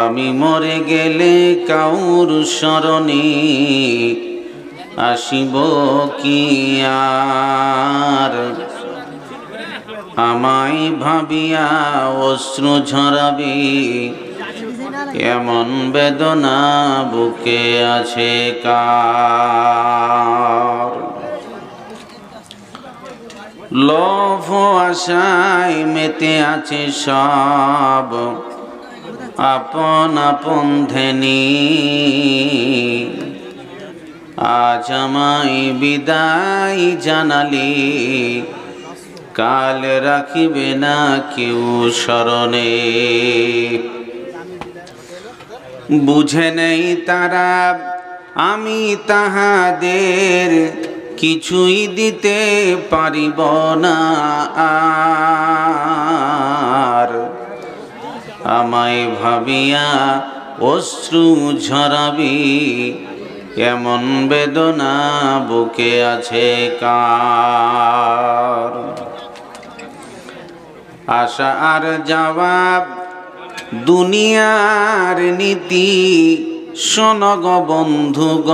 আমি মরে গেলে কাউর শরণে আসিব কি আর, আমায় ভাবিয়া অশ্রু ঝরাবে এমন বেদনা বুকে আছে কার। লোভ আশায় মেতে আছে সব আপন আপন ধেনি, আজ আমায় বিদায় জানালি কাল রাখিবে না কেউ স্মরণে। বুঝে নেই তারা আমি তাহাদের কিছুই দিতে পারিব না আর, আমায় ভাবিয়া অশ্রু ঝরাবি এমন বেদনা বুকে আছে কার। আশা আর জবাব দুনিয়ার নীতি শোনগ বন্ধুগণ,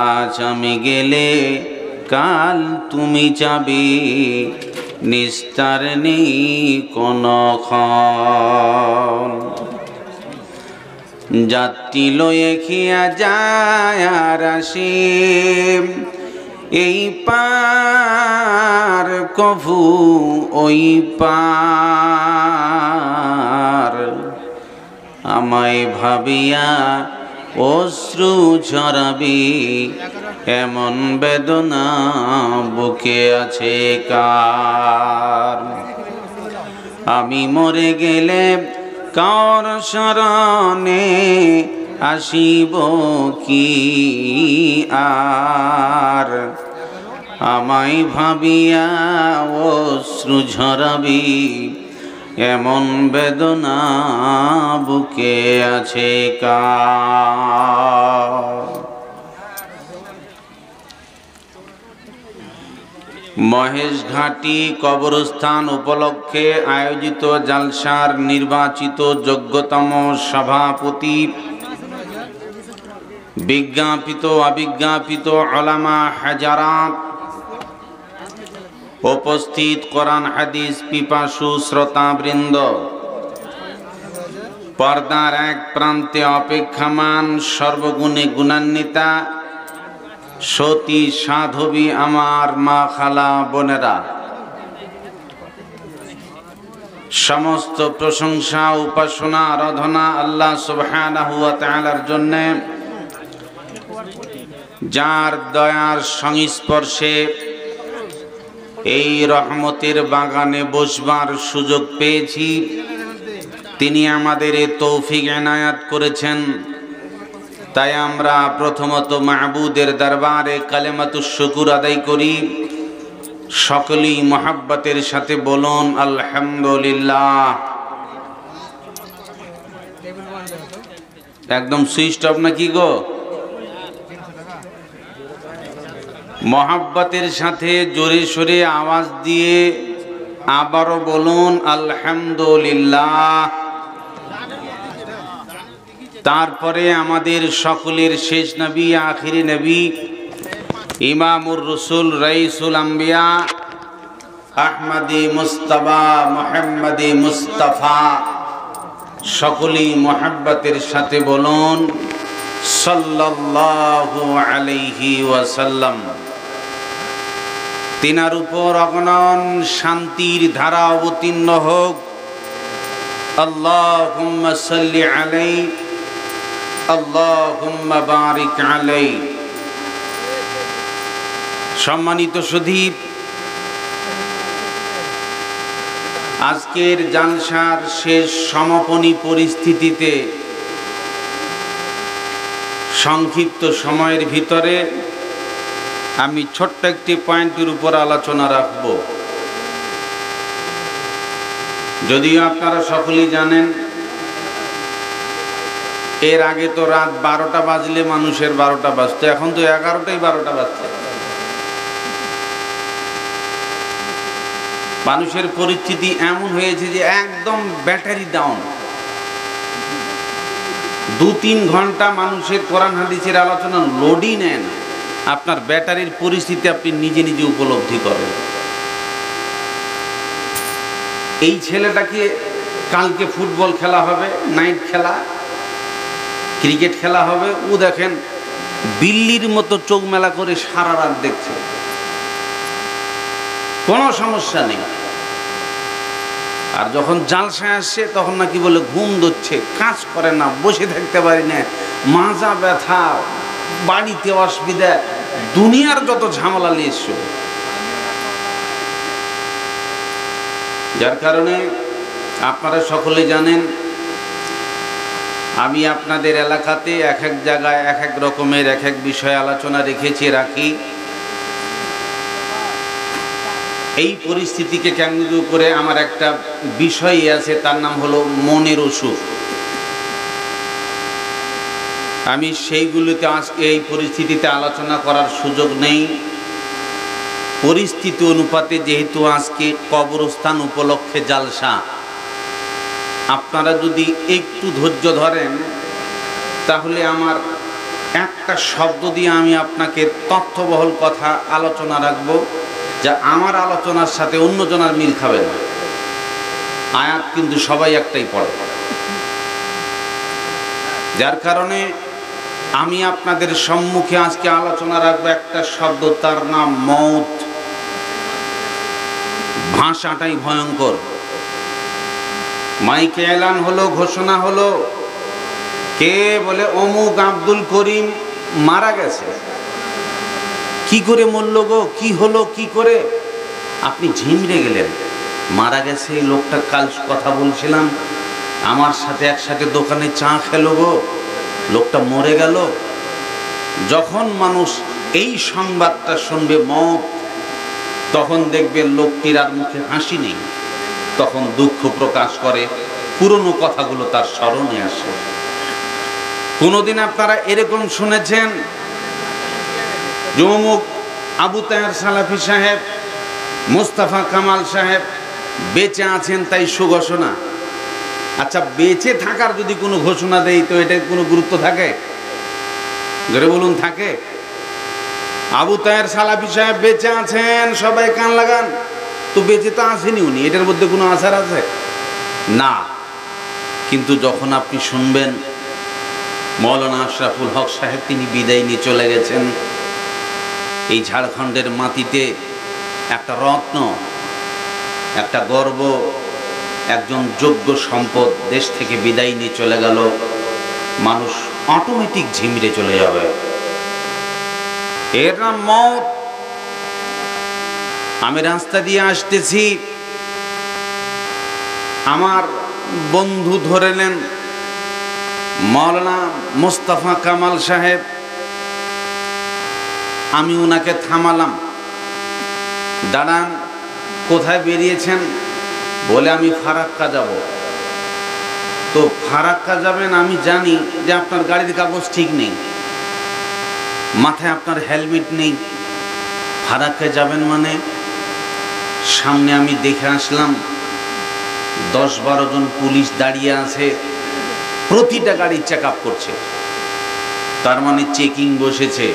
আজ আমি গেলে কাল তুমি যাবে নিস্তার নেই কোনো ক্ষণ। যাত্রী লয়ে খিয়া যায় আর আসে এই পার কভু ওই পার, আমায় ভাবিয়া অশ্রু ঝরাবি এমন বেদনা বুকে আছে কার। আমি মরে গেলে কার শরণে আসিব কি আর, আমায় ভাবিয়া অশ্রু ঝরাবি এমন বেদনা বুকে আছে কার। মহেশঘাটি কবরস্থান উপলক্ষে আয়োজিত জালসার নির্বাচিত যোগ্যতম সভাপতি, বিজ্ঞাপিত অবিজ্ঞাপিত উলামা হাজারাত, উপস্থিত কোরআন হাদিস পিপাসু শ্রোতাবৃন্দ, পর্দার এক প্রান্তে অপেক্ষামান সর্বগুণে গুণান্বিতা সতী সাধবী আমার মা খালা বোনেরা, সমস্ত প্রশংসা উপাসনা আরাধনা আল্লাহ সুবহানাহু ওয়া তাআলার জন্য, যার দয়ার সংস্পর্শে এই রহমতের বাগানে বসবার সুযোগ পেয়েছি। তিনি আমাদের এই তৌফিক এনায়াত করেছেন, তাই আমরা প্রথমত মাহবুদের দরবারে কালেমাতুশ শুকুর আদায় করি। সকলেই মহাব্বতের সাথে বলুন আলহামদুলিল্লাহ। একদম সুইচ অফ নাকি গো? মহাব্বতের সাথে জোরে সোরে আওয়াজ দিয়ে আবারও বলুন আলহামদুলিল্লাহ। তারপরে আমাদের সকলের শেষ নবী আখিরি নবী ইমামুর রসুল রাইসুল আম্বিয়া আহমদী মুস্তাফা মুহাম্মদী মুস্তাফা, সকলেই মহাব্বতের সাথে বলুন সাল্লাল্লাহু আলাইহি ওয়াসাল্লাম। তিনার উপর অগণন শান্তির ধারা অবতীর্ণ হোক। আল্লাহুম্মা সাল্লি আলাইহি আল্লাহুম্মা বারিক আলাইহি। সম্মানিত সুধী, আজকের জালসার শেষ সমাপনী পরিস্থিতিতে সংক্ষিপ্ত সময়ের ভিতরে আমি ছোট্ট একটি পয়েন্টের উপর আলোচনা রাখব। যদিও আপনারা সকলেই জানেন, এর আগে তো রাত 12টা বাজলে মানুষের 12টা বাজতো, এখন তো 11টাই 12টা বাজছে। মানুষের পরিস্থিতি এমন হয়েছে যে একদম ব্যাটারি ডাউন। 2-3 ঘন্টা মানুষের কোরআন হাদিসের আলোচনা লোডই নেন, আপনার ব্যাটারির পরিস্থিতি আপনি নিজে নিজে উপলব্ধি করেন। এই ছেলেটাকে কালকে ফুটবল খেলা হবে, নাইট খেলা, ক্রিকেট খেলা হবে, ও দেখেন বিল্লির মতো চোখ মেলা করে সারা রাত দেখছে, কোনো সমস্যা নেই। আর যখন জালসায় আসছে তখন নাকি বলে ঘুম ধরছে, কাজ করে না, বসে থাকতে পারি না, মাজা ব্যথা, বাড়িতে অসুবিধা, দুনিয়ার যত ঝামেলা নিয়ে এসছো। যার কারণে আপনারা সকলে জানেন আমি আপনাদের এলাকাতে এক এক জায়গায় এক এক রকমের এক এক বিষয়ে আলোচনা রাখি। এই পরিস্থিতিকে কেন্দ্র করে আমার একটা বিষয় আছে, তার নাম হলো মনের অসুখ। আমি সেইগুলোতে আজকে এই পরিস্থিতিতে আলোচনা করার সুযোগ নেই। পরিস্থিতি অনুপাতে যেহেতু আজকে কবরস্থান উপলক্ষে জালসা, আপনারা যদি একটু ধৈর্য ধরেন তাহলে আমার একটা শব্দ দিয়ে আমি আপনাকে তথ্যবহুল কথা আলোচনা রাখব, যা আমার আলোচনার সাথে অন্যজনের মিল খাবে না। আয়াত কিন্তু সবাই একটাই পড়ে, যার কারণে আমি আপনাদের সম্মুখে আজকে আলোচনা রাখবো একটা শব্দ, তার নাম মৌত। ভাষাটাই ভয়ঙ্কর। মাইকে এলান হলো, ঘোষণা হলো, কে বলে অমুক আব্দুল করিম মারা গেছে। কি করে মরল গো, কি হলো, কি করে? আপনি ঝিমড়ে গেলেন, মারা গেছে এই লোকটা, কাল কথা বলছিলাম, আমার সাথে একসাথে দোকানে চা খেলো গো, লোকটা মরে গেল। যখন মানুষ এই সংবাদটা শুনবে মত, তখন দেখবে লোকটির আর মুখে হাসি নেই, তখন দুঃখ প্রকাশ করে, পুরনো কথাগুলো তার স্মরণে আসে। কোনোদিন আপনারা এরকম শুনেছেন অমুক আবু তাহের সালাফি সাহেব, মোস্তফা কামাল সাহেব বেঁচে আছেন তাই সুঘোষণা? আচ্ছা, বেঁচে থাকার যদি কোনো ঘোষণা দেই তো এটার কোনো গুরুত্ব থাকে? ধরে বলুন, থাকে? আবু তাহের সালাফি সাহেব বেঁচে আছেন, সবাই কান লাগান, তো বেঁচে তো আসেনি উনি, এটার মধ্যে কোনো আশার আছে না। কিন্তু যখন আপনি শুনবেন মৌলানা আশরাফুল হক সাহেব তিনি বিদায় নিয়ে চলে গেছেন, এই ঝাড়খণ্ডের মাটিতে একটা রত্ন, একটা গর্ব, একজন যোগ্য সম্পদ দেশ থেকে বিদায় নিয়ে চলে গেল, মানুষ অটোমেটিক ঝিমড়ে চলে যাবে। এর নাম মওত। আমি রাস্তা দিয়ে আসতেছি, আমার বন্ধু ধরে নেন মাওলানা মোস্তফা কামাল সাহেব, আমি ওনাকে থামালাম, দাঁড়ান, কোথায় বেরিয়েছেন? বলে আমি ফারাক্কা যাব। তো ফারাক্কা যাবেন, আমি জানি যে আপনার গাড়ির কাগজ ঠিক নেই, মাথায় আপনার হেলমেট নেই, ফারাক্কা যাবেন মানে? সামনে আমি দেখে আসলাম 10-12 জন পুলিশ দাঁড়িয়ে আছে, প্রতিটা গাড়ি চেক আপ করছে, তার মানে চেকিং বসেছে।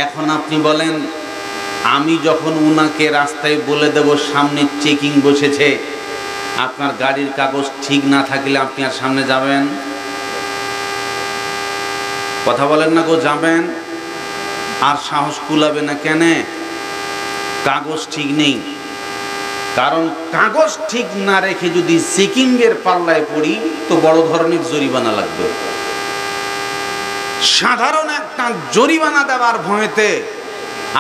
এখন আপনি বলেন, আমি যখন উনাকে রাস্তায় বলে দেব সামনে চেকিং বসেছে, আপনার গাড়ির কাগজ ঠিক না থাকলে আপনি আর সামনে যাবেন? কথা বলেন না গো, যাবেন? আর সাহস কুলাবে না কেন? কাগজ ঠিক নেই। কারণ কাগজ ঠিক না রেখে যদি চেকিংয়ের পাল্লায় পড়ি তো বড় ধরনের জরিমানা লাগবে। সাধারণ একটা জরিমানা দেওয়ার ভয়েতে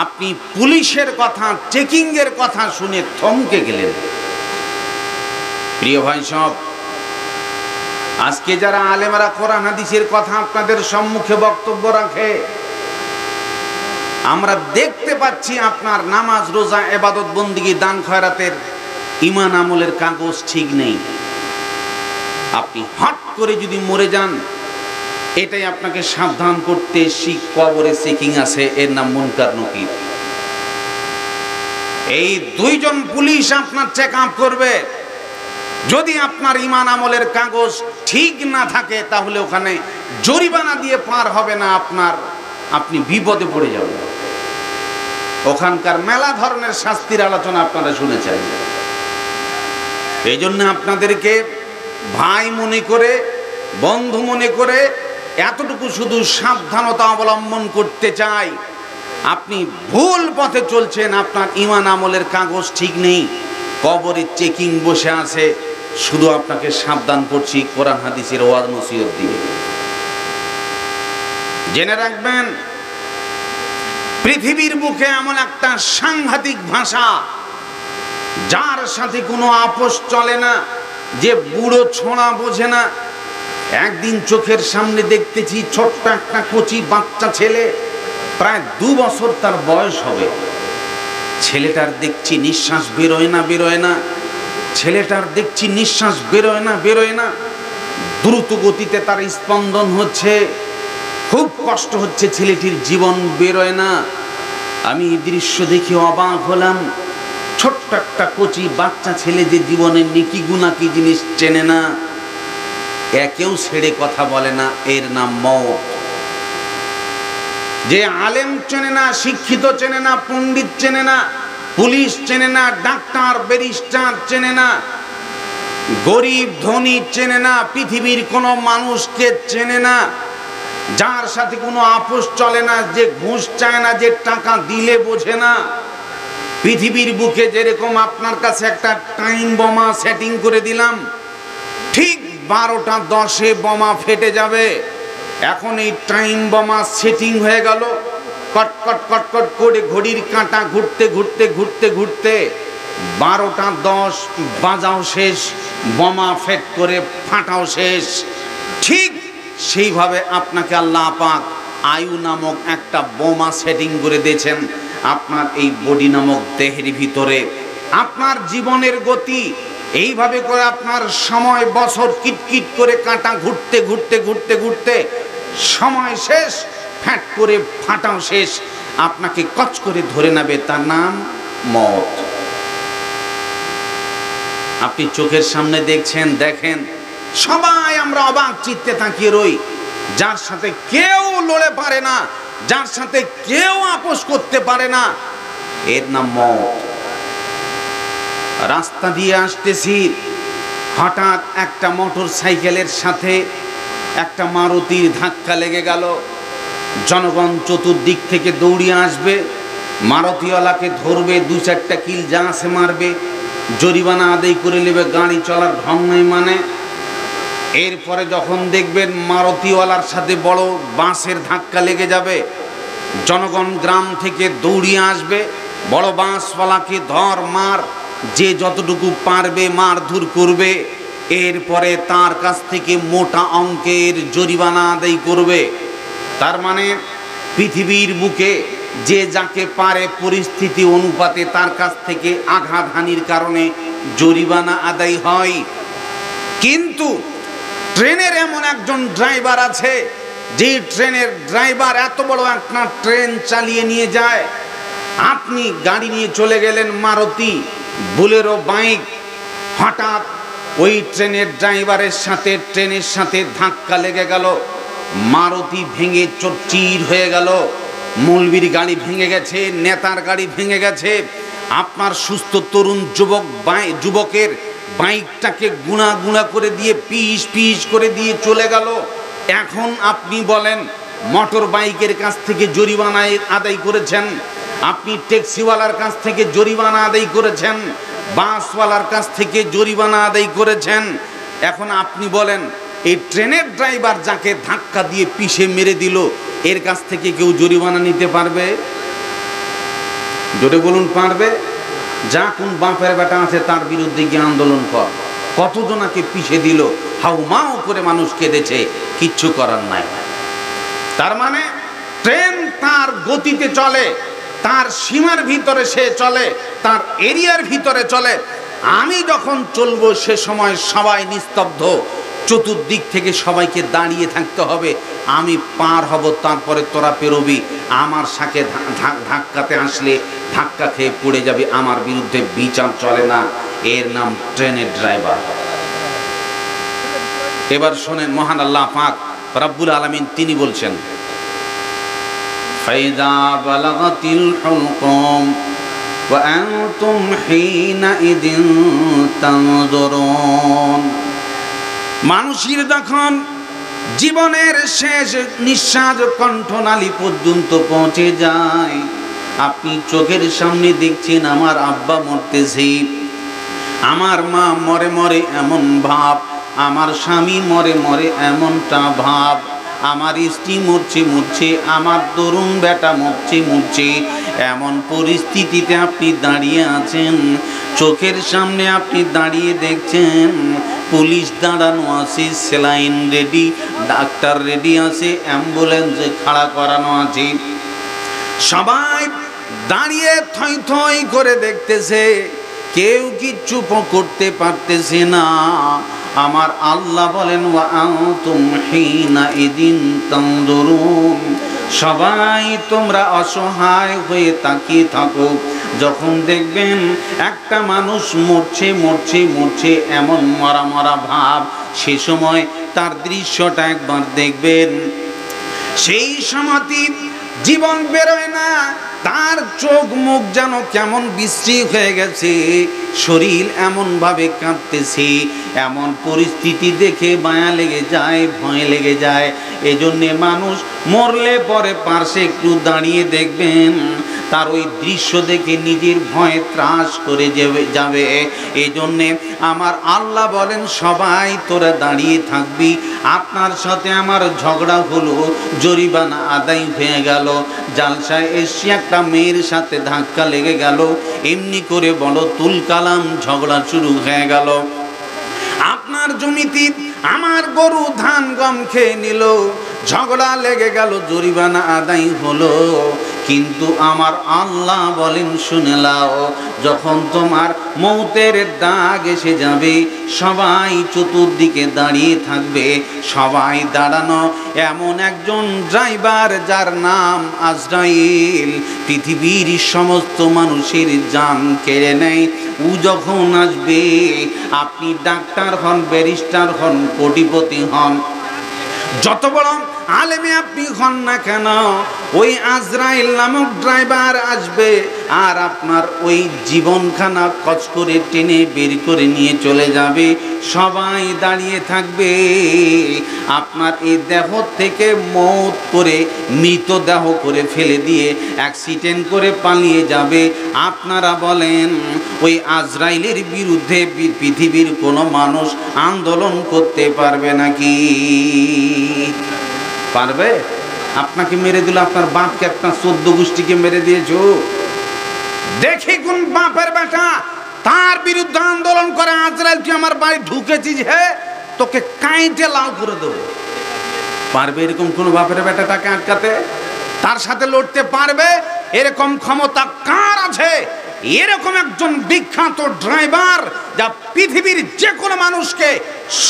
আপনি পুলিশের কথা, চেকিংয়ের কথা শুনে থমকে গেলেন। প্রিয় ভাই সব, আজকে যারা আলেমরা কোরআন হাদিসের কথা আপনাদের সম্মুখে বক্তব্য রাখে, আমরা দেখতে পাচ্ছি আপনার নামাজ, রোজা, ইবাদত, বন্দেগী, দান খয়রাতের, ঈমান আমলের কাগজ ঠিক নেই। আপনি হট করে যদি মরে যান, এটাই আপনাকে সাবধান করতে, কবরে চেকিং আছে, এর নাম মুনকার নকির। এই দুইজন পুলিশ আপনার চেক আপ করবে। যদি আপনার ঈমান আমলের কাগজ ঠিক না থাকে তাহলে ওখানে জরিমানা দিয়ে পার হবে না, আপনি বিপদে পড়ে যাবেন। ওখানকার মেলা ধরনের শাস্তির আলোচনা আপনারা শুনেছেন। এই জন্য আপনাদেরকে ভাই মনে করে, বন্ধু মনে করে এতটুকু শুধু সাবধানতা অবলম্বন করতে চাই। আপনি ভুল পথে চলছেন, আপনার ঈমান আমলের কাগজ ঠিক নেই, কবরে চেকিং বসে আছে, শুধু আপনাকে সাবধান করছি কোরআন হাদিসের ওয়াজ নসিহত দিয়ে। জেনে রাখবেন, পৃথিবীর বুকে এমন একটা সাংঘাতিক ভাষা যার সাথে কোনো আপোষ চলে না, যে বুড়ো ছোঁড়া বোঝে না। একদিন চোখের সামনে দেখতেছি ছোট্ট একটা কচি বাচ্চা ছেলে, প্রায় 2 বছর তার বয়স হবে। ছেলেটার দেখছি নিঃশ্বাস বেরোয় না, ছেলেটার দেখছি নিঃশ্বাস বেরোয় না। দ্রুত গতিতে তার স্পন্দন হচ্ছে, খুব কষ্ট হচ্ছে, ছেলেটির জীবন বেরোয় না। আমি এই দৃশ্য দেখে অবাক হলাম। ছোট্ট একটা কচি বাচ্চা ছেলে যে জীবনের নেকি গুনাহ কি জিনিস চেনে না, একেও ছেড়ে কথা বলে না, এর নাম মওত। যে আলেম চেনে না, শিক্ষিত চেনে না, পণ্ডিত চেনে না, পুলিশ চেনে না, ডাক্তার ব্যারিস্টার চেনে না, গরিব ধনী চেনে না, পৃথিবীর কোনো মানুষকে চেনে না, যার সাথে কোনো আপোষ চলে না, যে ঘুষ চায় না, যে টাকা দিলে বোঝে না। পৃথিবীর বুকে যেরকম আপনার কাছে একটা টাইম বোমা সেটিং করে দিলাম, ঠিক 12টা 10-এ বোমা ফেটে যাবে। এখন এই টাইম বোমা সেটিং হয়ে গেল, কট কট কট কট করে ঘড়ির কাঁটা ঘুরতে 12টা 10 বাজাও শেষ, বোমা ফেট করে ফাটাও শেষ। ঠিক সেইভাবে আপনাকে আল্লাহ পাক আয়ু নামক একটা বোমা সেটিং করে দিয়েছেন আপনার এই বডি নামক দেহের ভিতরে। আপনার জীবনের গতি এইভাবে করে আপনার সময় বছর কিটকিট করে কাঁটা ঘুরতে সময় শেষ, ফ্যাট করে ফাটাও শেষ, আপনাকে কচ করে ধরে নেবে, তার নাম মওত। আপনি চোখের সামনে দেখেন, সবাই আমরা অবাক চিত্তে তাকিয়ে রই, যার সাথে কেউ লড়ে পারে না, যার সাথে কেউ আপোষ করতে পারে না, এর নাম মওত। রাস্তা দিয়ে আসতেছি, হঠাৎ একটা মোটর সাইকেলের সাথে একটা মারুতির ধাক্কা লেগে গেল। জনগণ চতুর্দিক থেকে দৌড়িয়ে আসবে, মারুতিওয়ালাকে ধরবে, 2-4টা কিল যা আছে মারবে, জরিমানা আদায় করে নেবে, গাড়ি চলার ঢং নেই মানে। এরপরে যখন দেখবেন মারুতিওয়ালার সাথে বড় বাসের ধাক্কা লেগে যাবে, জনগণ গ্রাম থেকে দৌড়িয়ে আসবে, বড় বাসওয়ালাকে ধর মার, যে যতটুকু পারবে মারধর করবে। এরপরে তার কাছ থেকে মোটা অঙ্কের জরিমানা আদায় করবে। তার মানে পৃথিবীর বুকে যে যাকে পারে পরিস্থিতি অনুপাতে তার কাছ থেকে আঘাতহানির কারণে জরিমানা আদায় হয়। কিন্তু ট্রেনের এমন একজন ড্রাইভার আছে, যে ট্রেনের ড্রাইভার এত বড় একটা ট্রেন চালিয়ে নিয়ে যায়, আপনি গাড়ি নিয়ে চলে গেলেন মারুতি বুলেরো বাইক, হঠাৎ ওই ট্রেনের ড্রাইভারের সাথে ট্রেনের সাথে ধাক্কা লেগে গেল, মারুতি ভেঙে চচ্চির হয়ে গেল, মৌলবীর গাড়ি ভেঙে গেছে, নেতার গাড়ি ভেঙে গেছে, আপনার সুস্থ তরুণ যুবকের বাইকটাকে গুণা করে দিয়ে পিস করে দিয়ে চলে গেল। এখন আপনি বলেন, মোটর বাইকের কাছ থেকে জরিমানা আদায় করেছেন, আপনি ট্যাক্সিওয়ালার কাছ থেকে জরিমানা আদায় করেছেন, বাসওয়ালার কাছ থেকে জরিমানা আদায় করেছেন। এখন আপনি বলেন, এই ট্রেনের ড্রাইভার যাকে ধাক্কা দিয়ে পিষে মেরে দিল, এর কাছ থেকে কেউ জরিমানা নিতে পারবে? জোরে বলুন, পারবে? যা কোন বাপের বেটা আছে তার বিরুদ্ধে গিয়ে আন্দোলন কর। কতজনাকে পিষে দিল, হাউমাউ করে মানুষ কেঁদেছে, কিচ্ছু করার নাই। তার মানে ট্রেন তার গতিতে চলে, তার সীমার ভিতরে সে চলে, তার এরিয়ার ভিতরে চলে। আমি যখন চলবো সে সময় সবাই নিস্তব্ধ, চতুর্দিক থেকে সবাইকে দাঁড়িয়ে থাকতে হবে, আমি পার হব, তারপরে তোরা পেরোবি। আমার সাথে ধাক্কাতে আসলে ধাক্কা খেয়ে পড়ে যাবে, আমার বিরুদ্ধে বিচার চলে না। এর নাম ট্রেনের ড্রাইভার। এবার শোনেন, মহান আল্লাহ পাক রব্বুল আলামিন তিনি বলছেন, ফাইদা বালাগাতিল হুলকুম ওয়া আনতুম হিনাইদিন তানজুরুন। মানুষের যখন জীবনের শেষ নিঃশ্বাস কণ্ঠনালী পর্যন্ত পৌঁছে যায়, আপনি চোখের সামনে দেখছেন আমার আব্বা মরতেছে, আমার মা মরে মরে এমন ভাব, আমার স্বামী মরে মরে এমনটা ভাব, আমার স্ত্রী মরছে মরছে, আমার তরুণ বেটা মরছে মরছে, এমন পরিস্থিতিতে আপনি দাঁড়িয়ে আছেন। চোখের সামনে আপনি দাঁড়িয়ে দেখছেন পুলিশ দাঁড়ানো আছে, সেলাইন রেডি, ডাক্তার রেডি আছে, অ্যাম্বুলেন্সে খাড়া করানো আছে, সবাই দাঁড়িয়ে থই থই করে দেখতেছে, কেউ কিচ্ছু করতে পারতেছে না। আমার আল্লাহ বলেন, ওয়া আনতুম হিনাইদিন তানজুরুন, সবাই তোমরা অসহায় হয়ে তাকিয়ে থাকো। যখন দেখবেন একটা মানুষ মরছে মরছে মরছে, এমন মরা মরা ভাব, সে সময় তার দৃশ্যটা একবার দেখবেন। সেই সময়টি জীবন বেরোয় না, তার চোখ মুখ যেন কেমন বিশ্রী হয়ে গেছে, শরীর এমনভাবে কাঁপতেছে, এমন পরিস্থিতি দেখে মায়া লেগে যায়, ভয় লেগে যায়। এজন্যে মানুষ মরলে পরে পাশে একটু দাঁড়িয়ে দেখবেন, তার ওই দৃশ্য দেখে নিজের ভয়ে ত্রাস করে যাবে। এই জন্যে আমার আল্লাহ বলেন, সবাই তোরা দাঁড়িয়ে থাকবি। আপনার সাথে আমার ঝগড়া হলো, জরিমানা আদায় হয়ে গেল, জালসায় এসে একটা মেয়ের সাথে ধাক্কা লেগে গেল, এমনি করে বড় তুল কালাম ঝগড়া শুরু হয়ে গেল। আপনার জমিতে আমার গরু ধান গম খেয়ে নিল, ঝগড়া লেগে গেল, জরিমানা আদায় হলো। কিন্তু আমার আল্লাহ বলেন, শুনে নাও, যখন তোমার মৌতের দাগ এসে যাবে, সবাই চতুর্দিকে দাঁড়িয়ে থাকবে, সবাই দাঁড়ানো। এমন একজন ড্রাইভার যার নাম আজরাইল, পৃথিবীর সমস্ত মানুষের জান কেড়ে নেয়। ও যখন আসবে, আপনি ডাক্তার হন, ব্যারিস্টার হন, কোটিপতি হন, যত বড় আলেমে আপনি হন না কেন, ওই আজরাইল নামক ড্রাইভার আসবে আর আপনার ওই জীবনখানা কচ করে টেনে বের করে নিয়ে চলে যাবে। সবাই দাঁড়িয়ে থাকবে, আপনার এই দেহ থেকে মৌত করে, মৃতদেহ করে ফেলে দিয়ে অ্যাক্সিডেন্ট করে পালিয়ে যাবে। আপনারা বলেন, ওই আজরাইলের বিরুদ্ধে পৃথিবীর কোনো মানুষ আন্দোলন করতে পারবে নাকি? পারবে? আপনাকে মেরে দিল, আপনার বাপকে, একটা 14 গোষ্ঠীকে মেরে দিয়েছ। দেখি কোন বাপের বেটা তার বিরুদ্ধে আন্দোলন করে, আজরাইল তুই আমার বাড়ি ঢুকেছিস, হে তোকে কাইটে লাল করে দেবো। পারবে এরকম কোন বাপের বেটা তাকে আটকাতে? তার সাথে লড়তে পারবে? এরকম ক্ষমতা কার আছে? এরকম একজন বিখ্যাত ড্রাইভার, যা পৃথিবীর যে কোনো মানুষকে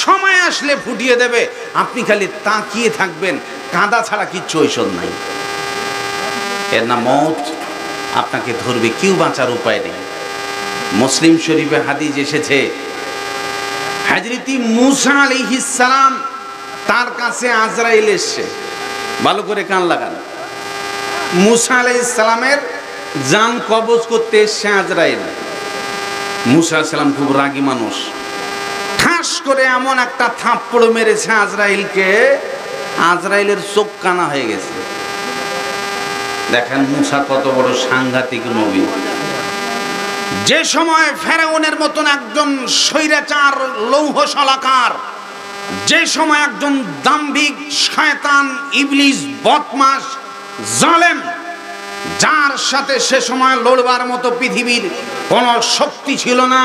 সময় আসলে ফুটিয়ে দেবে। আপনি খালি তাকিয়ে থাকবেন, কাঁদা ছাড়া কিচ্ছু ঔষধ নাই। এর নাম মৌত, আপনাকে ধরবে, কেউ বাঁচার উপায় নেই। মুসলিম শরীফে হাদিস এসেছে, হযরত মূসা আলাইহিস সালাম, তার কাছে আজরাইল এসেছে। ভালো করে কান লাগান। মূসা আলাইহিস সালামের জান কবজ করতে এসছে আজরাইল। মূসা আলাইহিস সালাম খুব রাগী মানুষ, ঠাস করে এমন একটা থাপ্পড় মেরেছে আজরাইলকে, আজরাইলের চোখ কানা হয়ে গেছে। দেখেন মূসা কত বড় সাংঘাতিক নবী। যে সময় ফেরাউনের মতন একজন স্বৈরাচার লৌহ শলাকার, যে সময় একজন দাম্ভিক শয়তান ইবলিস বদমাশ জালেম, যার সাথে সে সময় লড়বার মতো পৃথিবীর কোনো শক্তি ছিল না,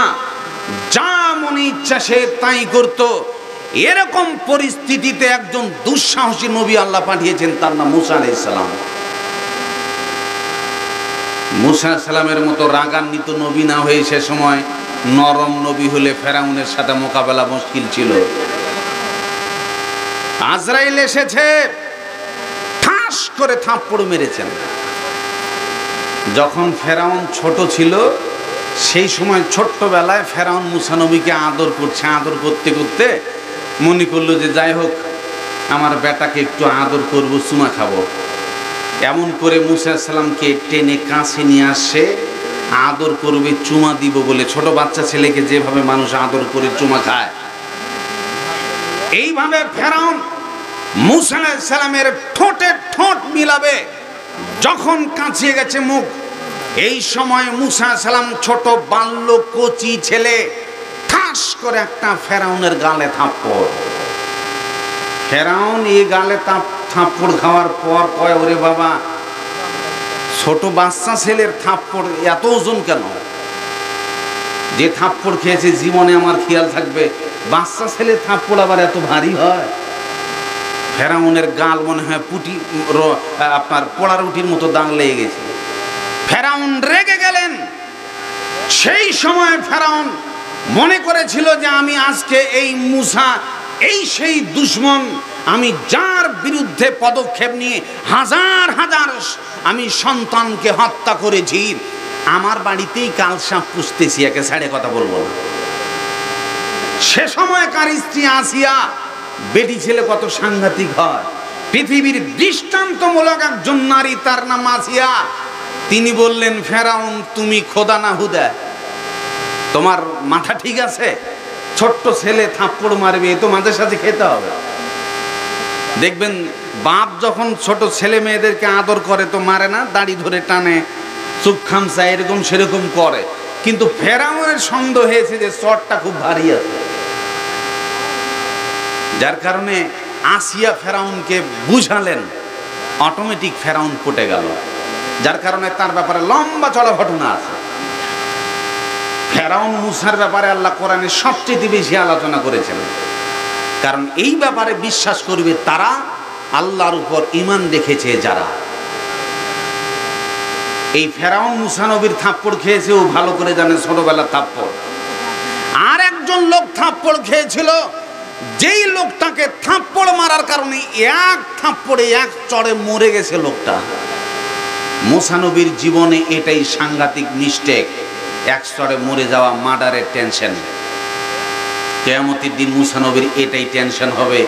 যা মনে ইচ্ছা সে তাই করত, এরকম পরিস্থিতিতে একজন দুঃসাহসী নবী আল্লাহ পাঠিয়েছেন, তার নাম মূসা আলাইহিস সালাম। মূসা সালামের মতো রাগান্বিত নবী না হয়ে সে সময় নরম নবী হলে ফেরাউনের সাথে মোকাবেলা মুশকিল ছিল। আজরাইল এসেছে, ঠাস করে থাপ্পড় মেরেছেন। যখন ফেরাউন ছোট ছিল সেই সময় ছোট্টবেলায় ফেরাউন মুসা নবীকে আদর করছে, আদর করতে করতে মনে করলো যে যাই হোক আমার বেটাকে একটু আদর করব, চুমা খাবো। এমন করে মুসা সালামকে টেনে কাছে নিয়ে আসে, আদর করবে, চুমা দিব বলে। ছোট বাচ্চা ছেলেকে যেভাবে মানুষ আদর করে চুমা খায়, এইভাবে ফেরাউন মুসা আলাইহিস সালামের ঠোঁটে ঠোঁট মিলাবে। যখন কাঁচিয়ে গেছে মুখ, এই সময় মুসা আলাইহিস সালাম ছোট বাল্য কচি ছেলে, ঠাস করে একটা ফেরাউনের গালে থাপ্পড়। ফেরাউন এই গালে থাপ্পড় খাওয়ার পর কয়, ওরে বাবা, ছোট বাচ্চা ছেলের থাপ্পড় এত ওজন কেন? যে থাপ্পড় খেয়েছে জীবনে আমার খেয়াল থাকবে, বাচ্চা ছেলের থাপ্পড় আবার এত ভারী হয়? ফেরাউনের গাল মনে হয় আপনার পোড়া রুটির মতো দাগ লেগে গেছে। ফেরাউন রেগে গেলেন। সেই সময় ফেরাউন মনে করেছিল যে আমি আজকে এই মুসা, এই সেই দুশমন, আমি যার বিরুদ্ধে পদক্ষেপ নিয়ে হাজার হাজার আমি সন্তানকে হত্যা করেছি, আমার বাড়িতেই কাল সাপ পুষতেছি, একে ছাড়ে কথা বলবো না। সে সময়কার স্ত্রী আসিয়া, বেটি ছেলে কত সাংঘাতিক হয়, পৃথিবীর দৃষ্টান্তমূলক একজন নারী, তার নাম আসিয়া। তিনি বললেন, ফেরাউন তুমি খোদা না হুদা, তোমার মাথা ঠিক আছে? ছোট্ট ছেলে থাপ্পড় মারবে, এ তো মাঝে সাঝে খেতে হবে। দেখবেন বাপ যখন ছোট ছেলে মেয়েদেরকে আদর করে তো মারে না, দাড়ি ধরে টানে, চুপ খামচা এরকম সেরকম করে। কিন্তু ফেরাউনের সন্দেহ হয়েছে যে চটটা খুব ভারী আছে, যার কারণে আসিয়া ফেরাউনকে বুঝালেন, অটোমেটিক ফেরাউন পটে গেল। যার কারণে তার ব্যাপারে লম্বা চড়া ঘটনা আছে। ফেরাউন মুসার ব্যাপারে আল্লাহ কোরআনে সবচেয়ে বেশি আলোচনা করেছেন, কারণ এই ব্যাপারে বিশ্বাস করবে তারা, আল্লাহর উপর ঈমান রেখেছে যারা। এই ফেরাউন মুসা নবীর থাপ্পড় খেয়েছে, ও ভালো করে জানে ছোটবেলার থাপ্পড়। আর একজন লোক থাপ্পড় খেয়েছিল, যেই লোকটাকে থাপ্পড় মারার কারণে এক থাপ্পড়ে এক চড়ে মরে গেছে লোকটা। মুসা নবীর জীবনে এটাই সাংঘাতিক মিস্টেক, এক চড়ে মরে যাওয়া, মার্ডারের টেনশন। কিয়ামতের দিন মুসা নবীর এটাই টেনশন হবে,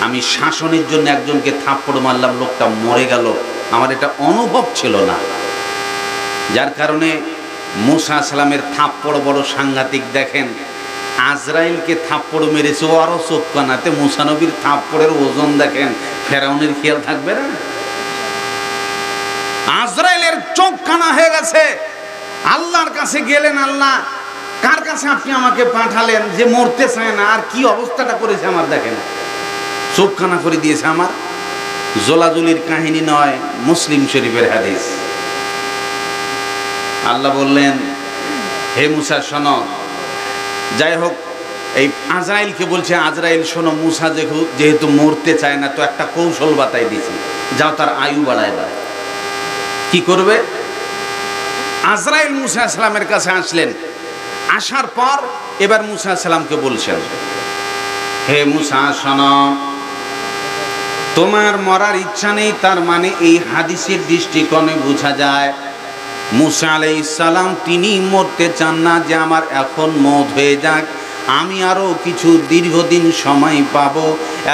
আমি শাসনের জন্য একজনকে থাপ্পড় মারলাম, লোকটা মরে গেল, আমার এটা অনুভব ছিল না। যার কারণে মুসা সালামের থাপ্পড় বড় সাংঘাতিক। দেখেন আজরাইলকে থাপ্পড় মেরেছে, ও আরো চোখ কানাতে, মুসা নবীর থাপ্পড়ের ওজন দেখেন, ফেরাউনের খেয়াল থাকবে না? আজরাইলের চোখ কানা হয়ে গেছে। আল্লাহর কাছে গেলেন, আল্লাহ কার কাছে আপনি আমাকে পাঠালেন যে মরতে চায় না, আর কি অবস্থাটা করেছে আমার দেখেন, চোখ কানা করে দিয়েছে আমার। জোলাজুলির কাহিনী নয়, মুসলিম শরীফের হাদিস। আল্লাহ বললেন, হে মুসা শোনো। যাই হোক, এই আজরাইলকে বলছে, আজরাইল শোনো, মুসা যেহেতু মরতে চায় না, তো একটা কৌশল বাতাই দিয়েছি, যাও তার আয়ু বাড়ায় দাও। কি করবে? আজরাইল মুসা সালামের কাছে আসলেন। আসার পর এবার মুসা সালামকে বলছেন, হে মুসা শোনো, তোমার মরার ইচ্ছা নেই, তার মানে এই হাদিসের দৃষ্টিকোণে বোঝা যায় মুসা আলাইহিস সালাম তিনি মরতে চান না, যে আমার এখন মওত হয়ে যাক, আমি আরো কিছু দীর্ঘদিন সময় পাব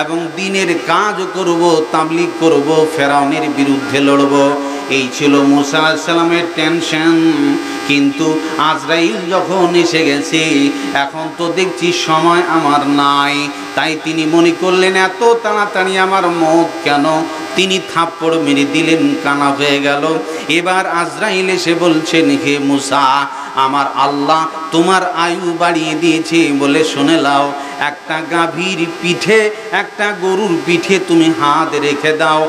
এবং দিনের কাজ করব, তাবলীগ করব, ফেরাউনের বিরুদ্ধে লড়ব। এই ছিল মুসা আলাইহিস সালামের টেনশন। কিন্তু আজরাইল যখন এসে গেছে, এখন তো দেখছি সময় আমার নাই, তাই তিনি মনে করলেন এত তাড়াতাড়ি আমার মওত কেন? তিনি থাপ্পড় মেরে দিলেন, কানা হয়ে গেল। এবার আজরাইল এসে বলছেন, হে মুসা, আমার আল্লাহ তোমার আয়ু বাড়িয়ে দিয়েছে বলে শুনে লাও, একটা গাভীর পিঠে, একটা গরুর পিঠে তুমি হাত রেখে দাও।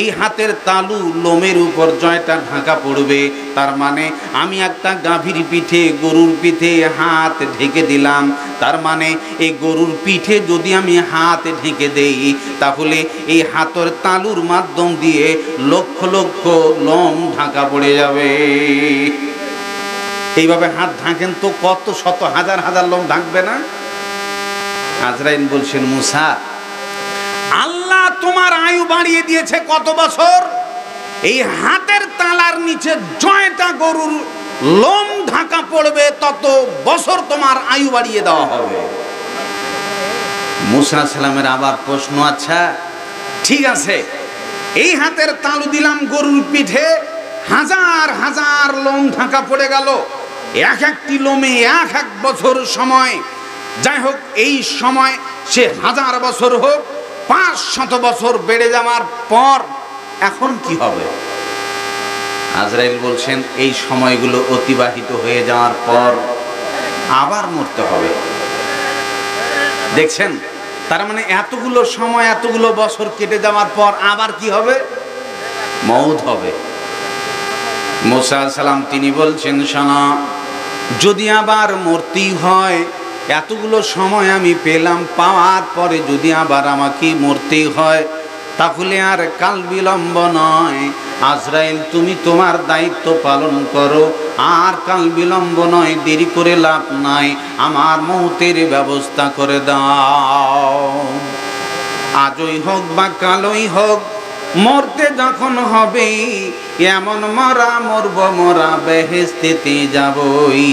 এই হাতের তালু লোমের উপর জয়টা ঢাকা পড়বে, তার মানে আমি একটা গাভীর পিঠে, গরুর পিঠে হাত ঢেকে দিলাম। তার মানে এই গরুর পিঠে যদি আমি হাত ঢেকে দেই, তাহলে এই হাতের তালুর মাধ্যম দিয়ে লক্ষ লক্ষ লোম ঢাকা পড়ে যাবে। এইভাবে হাত ঢাকেন তো কত শত হাজার হাজার লোম ঢাকবে না? আজরাইল বলছেন, মুসা তোমার আয়ু বাড়িয়ে দিয়েছে কত বছর? এই হাতের তালার নিচে জয়টা গরুর লোম ঢাকা পড়বে তত বছর তোমার আয়ু বাড়িয়ে দেওয়া হবে। মুসা সালামের আবার প্রশ্ন, আচ্ছা ঠিক আছে, এই হাতের তালু দিলাম গরুর পিঠে, হাজার হাজার লোম ঢাকা পড়ে গেল, এক একটি লোমে এক এক বছর সময়, যাই হোক এই সময় সে 1000 বছর হোক, 500 বছর বেড়ে যাওয়ার পর এখন কি হবে? আজরাইল বলছেন এই সময়গুলো অতিবাহিত হয়ে যাওয়ার পর আবার মরতে হবে। দেখছেন, তার মানে এতগুলো সময় এতগুলো বছর কেটে যাওয়ার পর আবার কি হবে? মওত হবে। মুসা সালাম তিনি বলছেন, শোনো, যদি আবার মরতেই হয়, এতগুলো সময় আমি পেলাম, পাওয়ার পরে যদি আবার আমাকে মরতেই হয়, তাহলে আর কাল বিলম্ব নয়। আজরাইল তুমি তোমার দায়িত্ব পালন করো, আর কাল বিলম্ব নয়, দেরি করে লাভ নাই, আমার মৌতের ব্যবস্থা করে দাও। আজই হোক বা কালই হোক, মরতে যখন হবে, এমন মরা মরব, মরা বেহেশতেতে যাবই।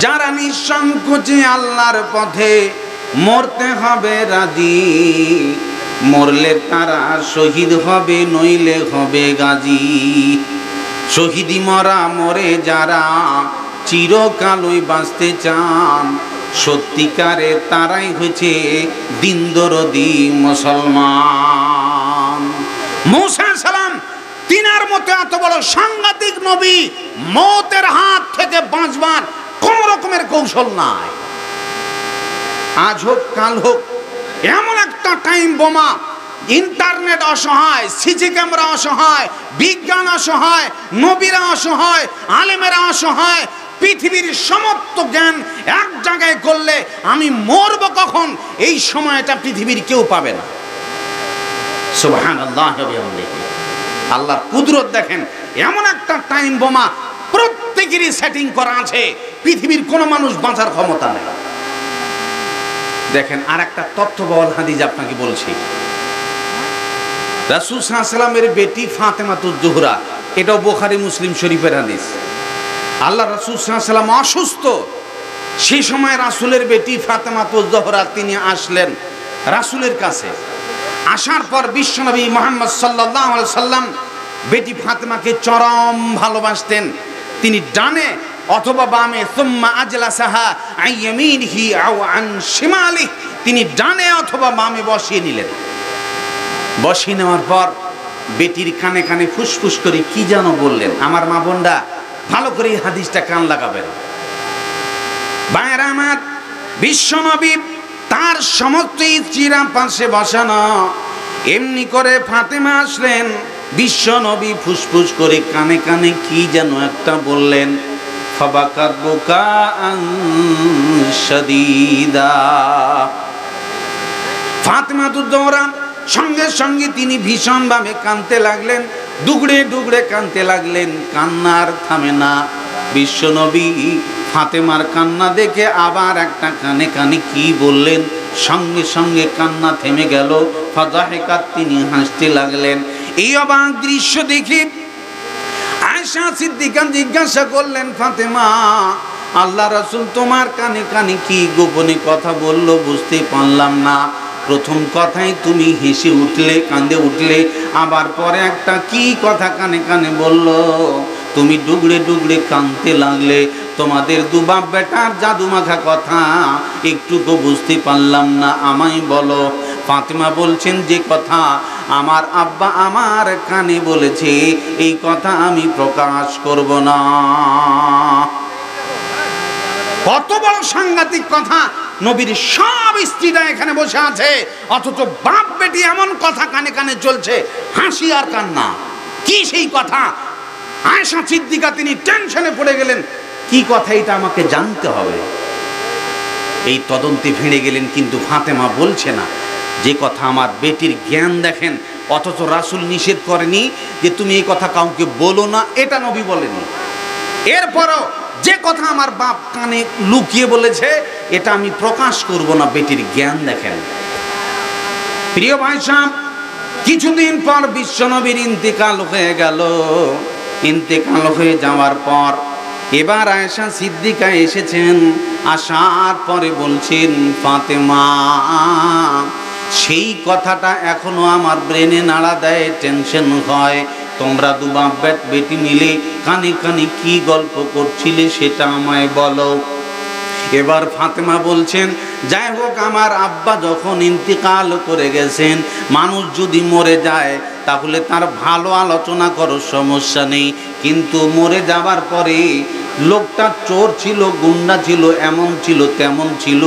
যারা নিঃসংকোচে আল্লাহর পথে মরতে হবে রাজি, মরলে তারা শহীদ হবে, নইলে হবে গাজী। শহীদি মরা মরে যারা চিরকালই বাঁচতে চান, সত্যিকারে তারাই হয়েছে দিন দরদি মুসলমান। মুসা সালাম তিনার মতো এত বড় সাংঘাতিক নবী, মওতের হাত থেকে বাঁচবার কোন রকমের কৌশল নাই। আজ হোক কাল হোক, এমন একটা টাইম বোমা, ইন্টারনেট অসহায়, সিসি ক্যামেরা অসহায়, বিজ্ঞান অসহায়, নবীরা অসহায়, আলেমেরা অসহায়, পৃথিবীর সমস্ত জ্ঞান এক জায়গায় করলে আমি মরব কখন, এই সময়টা পৃথিবীর কেউ পাবে না। সুবহানাল্লাহ। আল্লাহর কুদরত দেখেন, এমন একটা টাইম বোমা প্রত্যেকেরই সেটিং করা আছে, পৃথিবীর কোনো মানুষ বাঁচার ক্ষমতা নেই। দেখেন, আর একটা তথ্যবহুল হাদিস আপনাকে বলছি। রাসূল সাল্লাল্লাহু আলাইহি ওয়াসাল্লামের বেটি ফাতেমাতুজ জোহরা, এটাও বুখারী মুসলিম শরীফের হাদিস। আল্লাহ রাসূল সাল্লাল্লাহু আলাইহি ওয়াসাল্লাম অসুস্থ, সেই সময় রাসূলের বেটি ফাতেমাতুজ জোহরা তিনি আসলেন রাসূলের কাছে। আসার পর বিশ্বনবী মুহাম্মদ সাল্লাল্লাহু আলাইহি সাল্লাম বেটি ফাতেমাকে চরম ভালোবাসতেন। তিনি ডানে অথবা বামে, সুম্মা আজলাসাহা আন ইয়ামিনিহি আও আন শিমালিহি, তিনি ডানে অথবা বামে বসিয়ে নিলেন। বসিয়ে নেওয়ার পর বেটির কানে কানে ফুসফুস করে কি যেন বললেন। আমার মা বোনরা ভালো করে এই হাদিসটা কান লাগাবেন। ভাইরা আমার, বিশ্বনবী তার সমস্ত স্ত্রীরা পাশে বসানো, এমনি করে ফাতেমা আসলেন, বিশ্বনবী ফুসফুস করে কানে কানে কি যেন একটা বললেন। ফাবাকাত বুকাআন শাদীদা, ফাতেমাতুজ জোহরা সঙ্গে সঙ্গে তিনি ভীষণভাবে কাঁদতে লাগলেন, ডুগড়ে ডুগড়ে কাঁদতে লাগলেন, কান্নার থামে না। বিশ্বনবী ফাতেমার কান্না দেখে আবার একটা কানে কানে কি বললেন, সঙ্গে সঙ্গে কান্না থেমে গেল। ফাযাহিকাত, তিনি হাসতে লাগলেন। এই অবাক দৃশ্য দেখে আয়েশা সিদ্দিকা জিজ্ঞাসা করলেন, ফাতেমা, আল্লাহ রাসূল তোমার কানে কানে কি গোপনে কথা বলল বুঝতে পারলাম না। প্রথম কথাই তুমি হেসে উঠলে, কাঁদে উঠলে, আবার পরে একটা কি কথা কানে কানে বলল, তুমি ডুগড়ে ডুগড়ে কাঁদতে লাগলে। তোমাদের দুবাপ বেটার জাদু মাখা কথা একটুকু বুঝতে পারলাম না, আমায় বলো। ফাতেমা বলছেন, যে কথা আমার আব্বা আমার কানে বলেছে, এই কথা আমি প্রকাশ করব না। কত বড় সাংঘাতিক কথা! নবীর সব স্ত্রীরা এখানে বসে আছে, অথচ বাপ বেটি এমন কথা কানে কানে চলছে, হাসি আর কান্না। কি সেই কথা? আয়েশা সিদ্দিকা তিনি টেনশনে পড়ে গেলেন, কি কথা এটা আমাকে জানতে হবে। এই তদন্তে ভিড়ে গেলেন, কিন্তু ফাতেমা বলছে না যে কথা আমার বেটির জ্ঞান দেখেন, অথচ রাসূল নিষেধ করেনি যে তুমি এই কথা কাউকে বলো না, এটা নবী বলেনি। এরপরও যে কথা আমার বাপ কানে লুকিয়ে বলেছে, এটা আমি প্রকাশ করব না, বেটির জ্ঞান দেখেন। প্রিয় ভাই সাহেব, কিছুদিন পর বিশ্বনবীর ইন্তেকাল হয়ে গেল। ইন্তেকাল হয়ে যাওয়ার পর এবার আয়েশা সিদ্দিকা এসেছেন। আসার পরে বলছেন, ফাতেমা, সেই কথাটা এখনো আমার ব্রেনে নাড়া দেয়, টেনশন হয়। তোমরা দু বাপ বেটি মিলে কানে কানে কি গল্প করছিলে সেটা আমায় বলো। এবার ফাতেমা বলছেন, যাই হোক, আমার আব্বা যখন ইন্তেকাল করে গেছেন, মানুষ যদি মরে যায় তাহলে তার ভালো আলোচনা করো, সমস্যা নেই, কিন্তু মরে যাবার পরে লোকটা চোর ছিল, গুন্ডা ছিল, এমন ছিল, তেমন ছিল,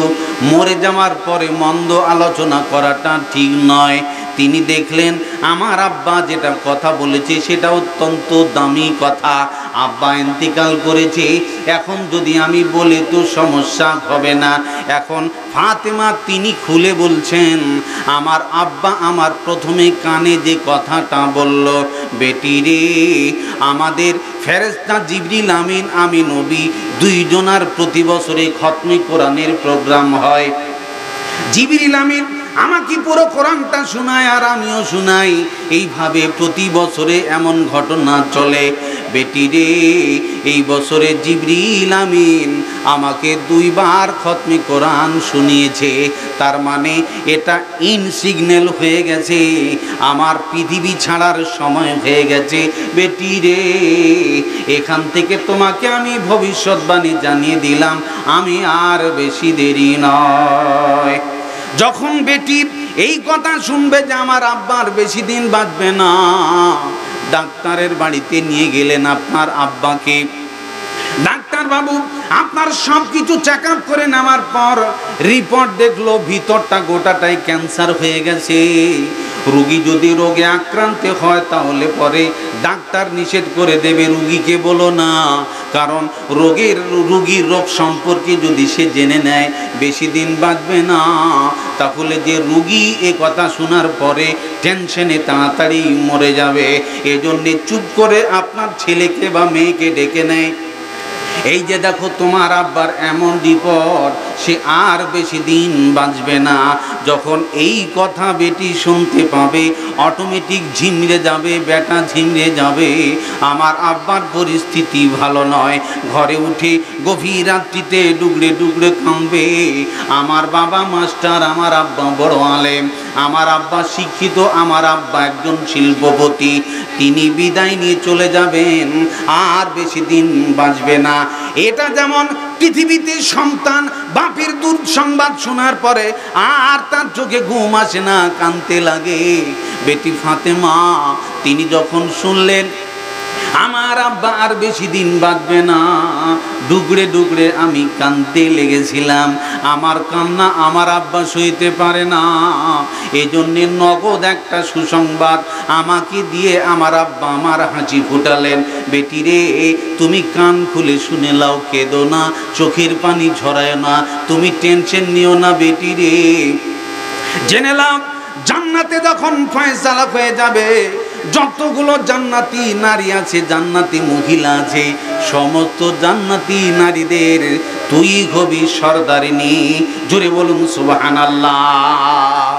মরে যাওয়ার পরে মন্দ আলোচনা করাটা ঠিক নয়। তিনি দেখলেন আমার আব্বা যেটা কথা বলেছে সেটা অত্যন্ত দামি কথা। আব্বা ইন্তেকাল করেছে, এখন যদি আমি বলি তো সমস্যা হবে না। এখন ফাতেমা তিনি খুলে বলছেন, আমার আব্বা আমার প্রথমে কানে যে কথাটা বলল, বেটি রে, আমাদের ফেরেশতা জিবরিল আমিন, আমি নবী, দুইজনার প্রতি বছরে খতমে কোরআনের প্রোগ্রাম হয়। জিবরিল আমিন আমাকে পুরো কোরআনটা শোনায় আর আমিও শোনাই, এইভাবে প্রতি বছরে এমন ঘটনা চলে। বেটি রে, এই বছরে জিবরিল আমিন আমাকে 2 বার খতমে কোরআন শুনিয়েছে। তার মানে এটা ইন সিগন্যাল হয়ে গেছে, আমার পৃথিবী ছাড়ার সময় হয়ে গেছে। বেটি রে, এখান থেকে তোমাকে আমি ভবিষ্যৎবাণী জানিয়ে দিলাম, আমি আর বেশি দেরি নয়। যখন বেটি এই কথা শুনবে যে আমার আব্বার বেশি দিন বাঁচবে না, ডাক্তারের বাড়িতে নিয়ে গেলেন আপনার আব্বাকে। ডাক্তার বাবু আপনার সব কিছু চেক আপ করে নেওয়ার পর রিপোর্ট দেখলো ভিতরটা গোটাটাই ক্যান্সার হয়ে গেছে। রোগী যদি রোগে আক্রান্ত হয় তাহলে পরে ডাক্তার নিষেধ করে দেবে, রোগীকে বলো না, কারণ রোগীর রোগ সম্পর্কে যদি সে জেনে নেয় বেশি দিন বাঁচবে না, তাহলে যে রোগী এ কথা শোনার পরে টেনশনে তাড়াতাড়ি মরে যাবে। এজন্যে চুপ করে আপনার ছেলেকে বা মেয়েকে ডেকে নেয়, এই যে দেখো তোমার আব্বার এমন বিপদ, সে আর বেশি দিন বাঁচবে না। যখন এই কথা বেটি শুনতে পাবে অটোমেটিক ঝিমড়ে যাবে, বেটা ঝিমড়ে যাবে, আমার আব্বার পরিস্থিতি ভালো নয়। ঘরে উঠে গভীর রাত্রিতে ডুগরে ডুগরে কাঁদবে। আমার বাবা মাস্টার, আমার আব্বা বড় আলেম, আমার আব্বা শিক্ষিত, আমার আব্বা একজন শিল্পপতি, তিনি বিদায় নিয়ে চলে যাবেন, আর বেশি দিন বাঁচবে না। এটা যেমন পৃথিবীতে সন্তান বাপের দুঃসংবাদ শোনার পরে আর তার চোখে ঘুম আসে না, কাঁদতে লাগে, বেটি ফাতেমা তিনি যখন শুনলেন আমার আব্বা আর বেশি দিন বাঁচবে না, ডুগরে ডুগরে আমি কাঁদতে লেগেছিলাম। আমার কান্না আমার আব্বা সইতে পারে না, এজন্যে নগদ একটা সুসংবাদ আমাকে দিয়ে আমার আব্বা আমার হাসি ফুটালেন। বেটি রে, তুমি কান খুলে শুনে লাও, কেঁদো না, চোখের পানি ঝরায় না, তুমি টেনশন নিও না বেটি রে। জেনে লাও, জান্নাতে যখন ফয়সালা হয়ে যাবে, যতগুলো জান্নাতি নারী আছে, জান্নাতি মহিলা আছে, সমস্ত জান্নাতি নারীদের তুই হবি সরদারিনী। জোরে বলুন সুবহানাল্লাহ।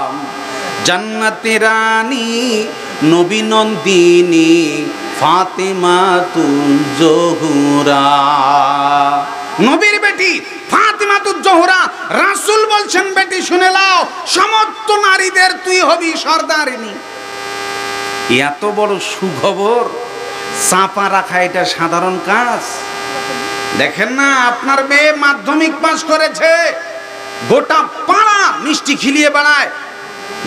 জান্নাতি রানী, নবী নন্দিনী, ফাতেমা তুল জোহরা, নবীর বেটি ফাতেমা তুল জোহরা। রাসূল বলছেন, বেটি শুনে লাও, সমস্ত নারীদের তুই হবি সরদারিনী। এত বড় সুখবর চাপা রাখা এটা সাধারণ কাজ? দেখেন না, আপনার মেয়ে মাধ্যমিক পাস করেছে, গোটা পাড়া মিষ্টি খিলিয়ে বেড়ায়,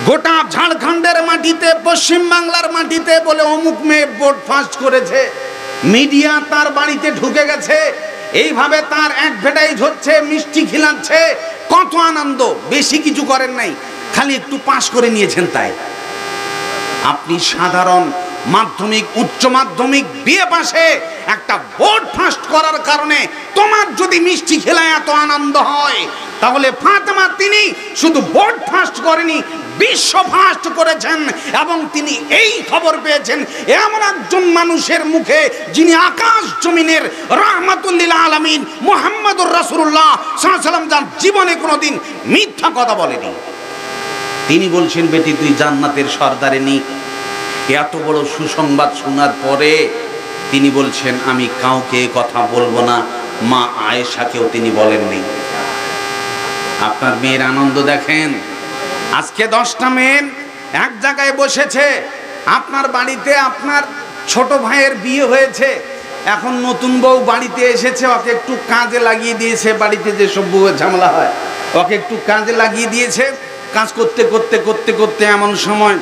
গোটা ঝাড়খণ্ডের মাটিতে, পশ্চিম বাংলার মাটিতে বলে অমুক মেয়ে বোর্ড ফার্স্ট করেছে, মিডিয়া তার বাড়িতে ঢুকে গেছে, এইভাবে তার অ্যাডভার্টাইজ হচ্ছে, মিষ্টি খিলাচ্ছে, কত আনন্দ। বেশি কিছু করেন নাই, খালি একটু পাস করে নিয়েছেন তাই। আপনি সাধারণ মাধ্যমিক, উচ্চ মাধ্যমিক, বিএ পাশে একটা বোর্ড ফার্স্ট করার কারণে তোমার যদি মিষ্টি খেলায় এত আনন্দ হয়, তাহলে ফাতেমা তিনি শুধু বোর্ড ফার্স্ট করেনি, বিশ্ব ফার্স্ট করেছেন। এবং তিনি এই খবর পেয়েছেন এমন একজন মানুষের মুখে, যিনি আকাশ জমিনের রাহমাতুল লিল আলামিন মুহাম্মদুর রাসূলুল্লাহ সাল্লাল্লাহু আলাইহি ওয়াসাল্লাম, যার জীবনে কোনোদিন মিথ্যা কথা বলেনি। তিনি বলছেন, বেটি তুই জান্নাতের সর্দারিনী। এত বড় সুসংবাদ শোনার পরে তিনি বলছেন, আমি কাউকে কথা বলবো না। মা আয়েশাকেও তিনি বলেননি। আপনার মেয়ের আনন্দ দেখেন। আজকে 10টা মেয়ে এক জায়গায় বসেছে। আপনার বাড়িতে আপনার ছোট ভাইয়ের বিয়ে হয়েছে, এখন নতুন বউ বাড়িতে এসেছে, ওকে একটু কাজে লাগিয়ে দিয়েছে। বাড়িতে যেসব বউয়ের ঝামেলা হয়, ওকে একটু কাজে লাগিয়ে দিয়েছে। কাজ করতে করতে করতে করতে এমন সময়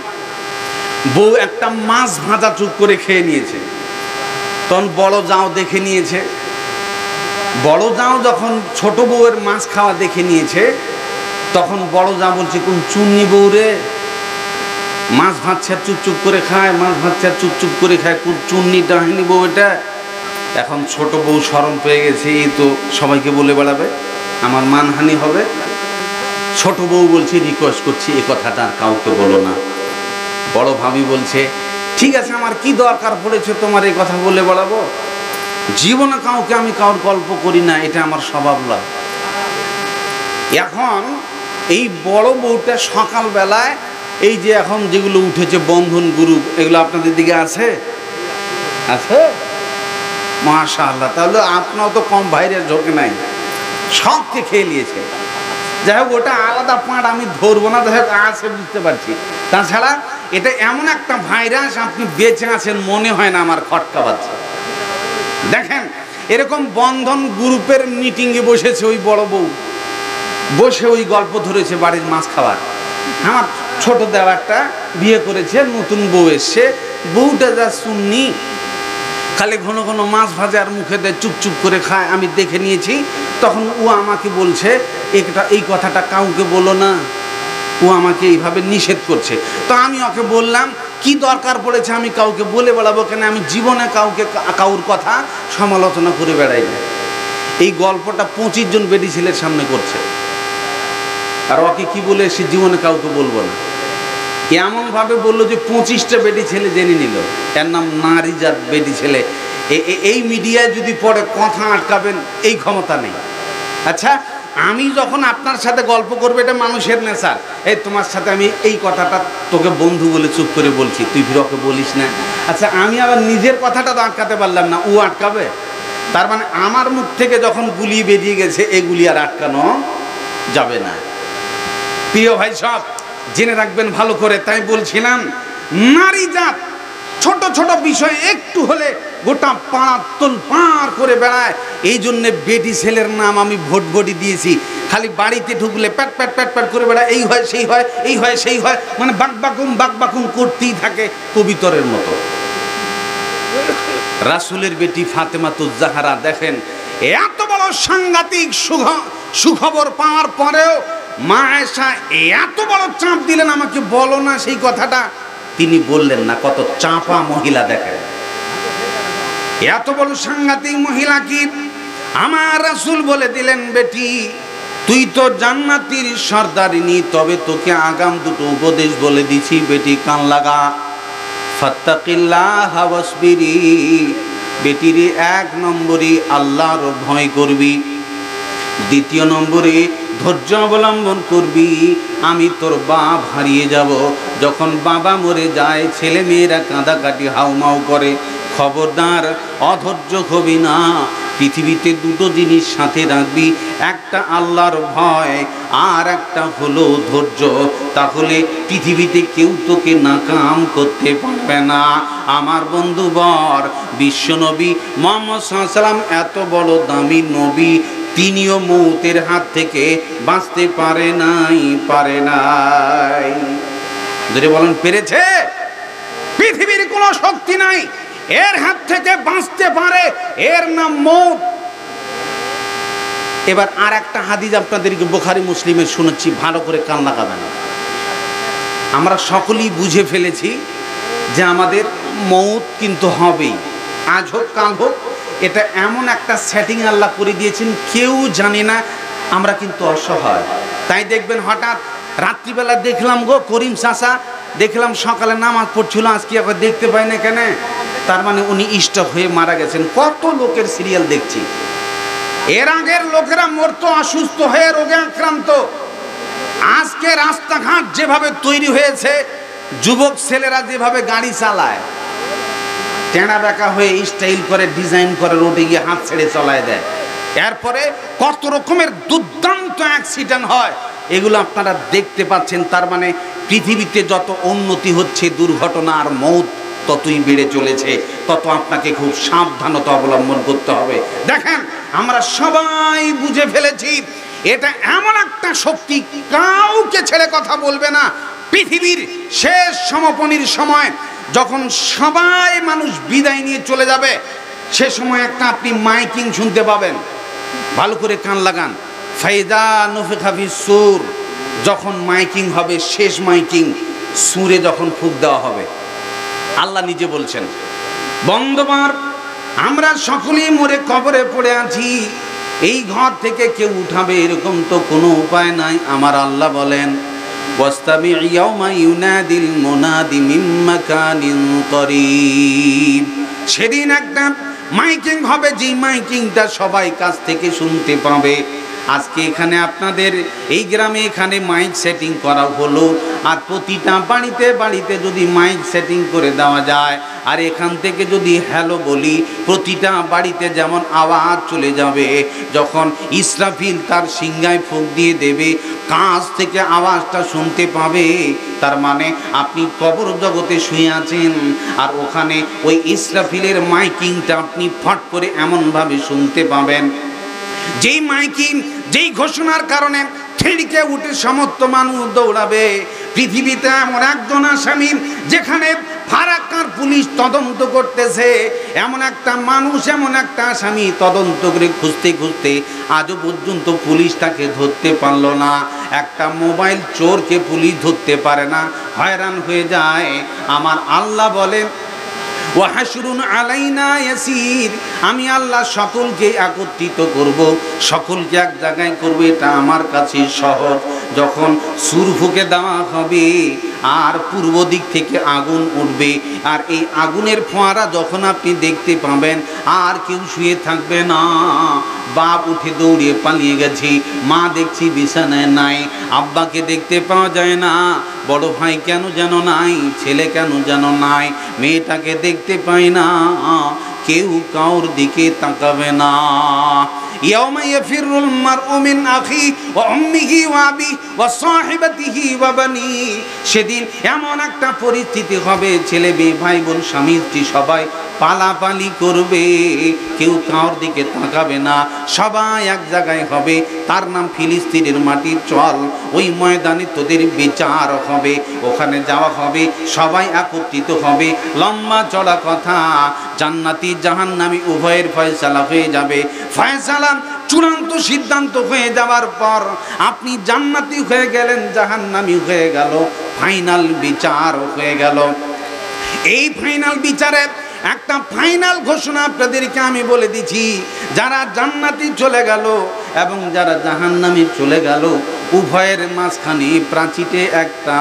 বউ একটা মাছ ভাজা চুপ করে খেয়ে নিয়েছে। তখন বড় যাও দেখে নিয়েছে। বড় যাও যখন ছোট বউয়ের মাছ খাওয়া দেখে নিয়েছে, তখন বড় যা বলছে, কোন চুন্নি বউ রে, মাছ ভাজছে আর চুপচুপ করে খায়, মাছ ভাজছে আর চুপচুপ করে খায়, কোন চুন্নি ডাহিনী বউ এটা। এখন ছোট বউ শরম পেয়ে গেছে, এই তো সবাইকে বলে বেড়াবে, আমার মানহানি হবে। ছোট বউ বলছে, রিকোয়েস্ট করছি এ কথাটা আর কাউকে বলো না। বড় ভাবি বলছে, ঠিক আছে, আমার কি দরকার পড়েছে তোমার এই কথা বলে বেড়াবো? জীবনে কাউকে আমি কাউর গল্প করি না, এটা আমার স্বভাব নয়। এখন এই বড় বউটা সকালবেলায় এই যে এখন যেগুলো উঠেছে বন্ধন গ্রুপ, এগুলো আপনাদের দিকে আছে? আছে? মাশাআল্লাহ, তাহলে আপনাও তো কম ভাইরাস ঢোকে নাই, সবকে খেয়ে নিয়েছে। যাই হোক, ওটা আলাদা পাঠ, আমি ধরবো না। যাই হোক, আছে বুঝতে পারছি। তাছাড়া এটা এমন একটা ভাইরাস, আপনি বেঁচে আছেন মনে হয় না, আমার খটকা বাচ্চা। দেখেন, এরকম বন্ধন গ্রুপের মিটিংয়ে বসেছে ওই বড় বউ, বসে ওই গল্প ধরেছে বাড়ির মাছ খাবার। আমার ছোট দেওয়া একটা বিয়ে করেছে, নতুন বউ এসছে, বউটা যা শুননি, খালি ঘন ঘন মাছ ভাজা আর মুখে দেয়, চুপচুপ করে খায়, আমি দেখে নিয়েছি। তখন ও আমাকে বলছে, এই কথাটা কাউকে বলো না। ও আমাকে এইভাবে নিষেধ করছে। তো আমি ওকে বললাম, কি দরকার পড়েছে আমি কাউকে বলে বেড়াবো কেন? আমি জীবনে কাউর কথা সমালোচনা করে বেড়াই না। এই গল্পটা 25 জন বেটি ছেলের সামনে করছে, আর ওকে কি বলে সে জীবনে কাউকে বলবো না। এমন ভাবে বললো যে 25টা বেটি ছেলে জেনে নিল। এর নাম নারীজাত বেটি ছেলে। এই মিডিয়ায় যদি পড়ে কথা আটকাবেন এই ক্ষমতা নেই। আচ্ছা, আমি যখন আপনার সাথে গল্প করবো, এটা মানুষের নেচার। এই তোমার সাথে আমি এই কথাটা তোকে বন্ধু বলে চুপ করে বলছি, তুই ফির ওকে বলিস না। আচ্ছা, আমি আবার নিজের কথাটা তো আটকাতে পারলাম না, ও আটকাবে? তার মানে আমার মুখ থেকে যখন গুলি বেরিয়ে গেছে, এগুলি আর আটকানো যাবে না। প্রিয় ভাই সব জেনে রাখবেন ভালো করে। তাই বলছিলাম, নারী জাত ছোট ছোট বিষয় একটু হলে গোটা পাড়া তোলপাড় করে বেড়ায়। এই জন্যে বেটি ছেলের নাম আমি ভোটভটি দিয়েছি। খালি বাড়িতে ঢুকলে প্যাট প্যাট প্যাট প্যাট করে বেড়ায়, এই হয় সেই হয়, এই হয় সেই হয়, মানে বাকবাকুম করতেই থাকে কবিতরের মতো। রাসূলের বেটি ফাতেমাতুজ জাহরা, দেখেন এত বড় সাংঘাতিক সুখবর পাওয়ার পরেও মা আয়েশা এত বড় চাপ দিলেন, আমাকে বলো না সেই কথাটা। তিনি বললেন না। কত চাপা মহিলা দেখেন, এত বড় সাংঘাতিক মহিলা কি! আমার রাসূল বলে দিলেন, বেটি তুই তো জান্নাতীর সর্দারিনী, তবে তোকে আগাম দুটো উপদেশ বলে দিছি, বেটি কান লাগা। ফাত্তাকিল্লাহ ওয়াসবিরি, বেটির 1 নম্বরে আল্লাহর ভয় করবি, 2 নম্বরে ধৈর্য অবলম্বন করবি। আমি তোর বাপ হারিয়ে যাব, যখন বাবা মরে যায় ছেলে মেয়েরা কাঁদাকাটি হাউমাউ করে, খবরদার অধৈর্য হবি না। পৃথিবীতে 2টো জিনিস সাথে রাখবি, একটা আল্লাহর ভয় আর একটা হলো ধৈর্য। তাহলে পৃথিবীতে কেউ তোকে নাকাম করতে পারবে না। আমার বন্ধুবর বিশ্বনবী মুহাম্মদ সাল্লাল্লাহু আলাইহি ওয়াসাল্লাম এত বড় দামি নবী, তিনিও মৌতের হাত থেকে বাঁচতে পারে নাই। যদি বলেন পেরেছে? পৃথিবীর কোনো শক্তি নাই এর হাত থেকে বাঁচতে পারে, এর নাম মৌত। এবার আর একটা হাদিস আপনাদেরকে বুখারী মুসলিমের শোনাচ্ছি, ভালো করে কান লাগাবেন। আমরা সকলেই বুঝে ফেলেছি যে আমাদের মৌত কিন্তু হবেই, আজ হোক কাল হোক। এটা এমন একটা সেটিং আল্লাহ করে দিয়েছেন, কেউ জানে না। আমরা কিন্তু অসহায়। তাই দেখবেন হঠাৎ রাত্রিবেলা দেখলাম গো করিম চাচা, দেখলাম সকালে নামাজ পড়ছিল, আজকে আবার দেখতে পাই না কেন? তার মানে উনি স্ট্রোক হয়ে মারা গেছেন। কত লোকের সিরিয়াল দেখছি, এর আগের লোকেরা মরতো অসুস্থ হয়ে, রোগে আক্রান্ত। আজকে রাস্তাঘাট যেভাবে তৈরি হয়েছে, যুবক ছেলেরা যেভাবে গাড়ি চালায়, টেনা বেঁকা হয়ে স্টাইল করে ডিজাইন করে রোডে গিয়ে হাত ছেড়ে চলায় দেয়, এরপরে কত রকমের দুর্দান্ত অ্যাক্সিডেন্ট হয়, এগুলো আপনারা দেখতে পাচ্ছেন। তার মানে পৃথিবীতে যত উন্নতি হচ্ছে, দুর্ঘটনা আর মৌত ততই বেড়ে চলেছে, তত আপনাকে খুব সাবধানতা অবলম্বন করতে হবে। দেখেন, আমরা সবাই বুঝে ফেলেছি এটা এমন একটা শক্তি, কাউকে ছেড়ে কথা বলবে না। পৃথিবীর শেষ সমাপনীর সময় যখন সবাই মানুষ বিদায় নিয়ে চলে যাবে, সে সময় একটা আপনি মাইকিং শুনতে পাবেন। ভালো করে কান লাগান। ফাইদা নুফিখা ফিস সূর, যখন মাইকিং হবে, শেষ মাইকিং, সুরে যখন ফুঁক দেওয়া হবে, আল্লাহ নিজে বলছেন, বন্ধুবার আমরা সকলেই মরে কবরে পড়ে আছি, এই ঘর থেকে কেউ উঠাবে এরকম তো কোনো উপায় নাই। আমার আল্লাহ বলেন, ওয়াস্তামি ইয়াউমা ইউনাদিল মুনাদি মিন মাকানিন করিব, সেদিন একটা মাইকিং হবে, যে মাইকিংটা সবাই কাছ থেকে শুনতে পাবে। আজকে এখানে আপনাদের এই গ্রামে এখানে মাইক সেটিং করা হলো, আর প্রতিটা বাড়িতে বাড়িতে যদি মাইক সেটিং করে দেওয়া যায়, আর এখান থেকে যদি হ্যালো বলি, প্রতিটা বাড়িতে যেমন আওয়াজ চলে যাবে। যখন ইসরাফিল তার সিংহায় ফুঁক দিয়ে দেবে, কাছ থেকে আওয়াজটা শুনতে পাবে। তার মানে আপনি কবর জগতে শুয়ে আছেন, আর ওখানে ওই ইসরাফিলের মাইকিংটা আপনি ফট করে এমনভাবে শুনতে পাবেন, যেই মাইকিং, যেই ঘোষণার কারণে ছিড়কে উঠে সমস্ত মানুষ দৌড়াবে। পৃথিবীতে এমন একজন আসামি, যেখানে ফারাক্কার পুলিশ তদন্ত করতেছে, এমন একটা মানুষ, এমন একটা আসামি তদন্ত করে খুঁজতে খুঁজতে আজও পর্যন্ত পুলিশ তাকে ধরতে পারল না। একটা মোবাইল চোরকে পুলিশ ধরতে পারে না, হয়রান হয়ে যায়। আমার আল্লাহ বলেন, ওয়াহাশরুন আলাইনা ইয়াসির, আমি আল্লাহ সকলকে একত্রিত করব, সকলকে এক জায়গায় করব, এটা আমার কাছে সহজ। যখন সুর ফুঁকে দেওয়া হবে আর পূর্ব দিক থেকে আগুন উঠবে, আর এই আগুনের ফোয়ারা যখন আপনি দেখতে পাবেন, আর কেউ শুয়ে থাকবে না। বাপ উঠে দৌড়িয়ে পালিয়ে গেছি, মা দেখছি বিছানায় নাই, আব্বাকে দেখতে পাওয়া যায় না, বড় ভাই কেন যেন নাই, ছেলে কেন যেন নাই, মেয়েটাকে দেখতে পাই না, কেউ কাউর দিকে তাকাবে না। ইয়াউমা ইয়াফিরুল মারউ মিন আখি ওয়া উম্মিহি ওয়া আবি ওয়া সাহিবাতিহি ওয়া বানি, সেদিন এমন একটা পরিস্থিতি হবে, ছেলে মেয়ে ভাই বোন স্বামী স্ত্রী সবাই পালাপালি করবে, কেউ কাউর দিকে তাকাবে না, সবাই এক জায়গায় হবে। তার নাম ফিলিস্তিনের মাটির চল, ওই ময়দানে তোদের বিচার হবে, ওখানে যাওয়া হবে, সবাই একত্রিত হবে। লম্বা চড়া কথা, জান্নাতি জাহান্নামী উভয়ের ফয়সালা হয়ে যাবে। ফয়সালা চূড়ান্ত সিদ্ধান্ত হয়ে যাওয়ার পর আপনি জান্নাতি হয়ে গেলেন, জাহান্নামী হয়ে গেল, ফাইনাল বিচার হয়ে গেল। এই ফাইনাল বিচারে একটা ফাইনাল ঘোষণা আপনাদেরকে আমি বলে দিচ্ছি, যারা জান্নাতি চলে গেল এবং যারা জাহান্নামী চলে গেল, উভয়ের মাঝখানে প্রাচীরে একটা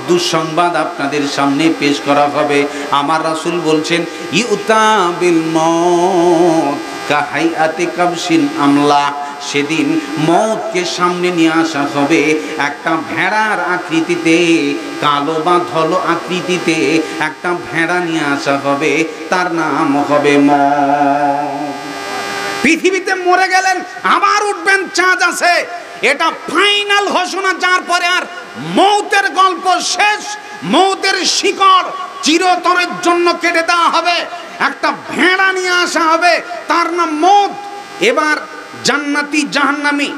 দুঃসংবাদ আপনাদের সামনে পেশ করা হবে। আমার রাসূল বলছেন, ইউতা বিল মউত কাহাইয়াতি কাবশিন আমলা, সেদিন মওতকে সামনে নিয়ে আসা হবে একটা ভেড়ার আকৃতিতে, কালো বা ধলো আকৃতিতে একটা ভেড়া নিয়ে আসা হবে, তার নাম হবে মওত। পৃথিবীতে মরে গেলেন, আবার উঠবেন, চাঁদ আছে, এটা ফাইনাল ঘোষণা। যার পরে আর মওতের গল্প শেষ, মওতের শিকড় চিরতরের জন্য কেটে দেওয়া হবে, একটা ভেড়া নিয়ে আসা হবে, তার নাম মওত। এবার জান্নাতি জাহান্নামী,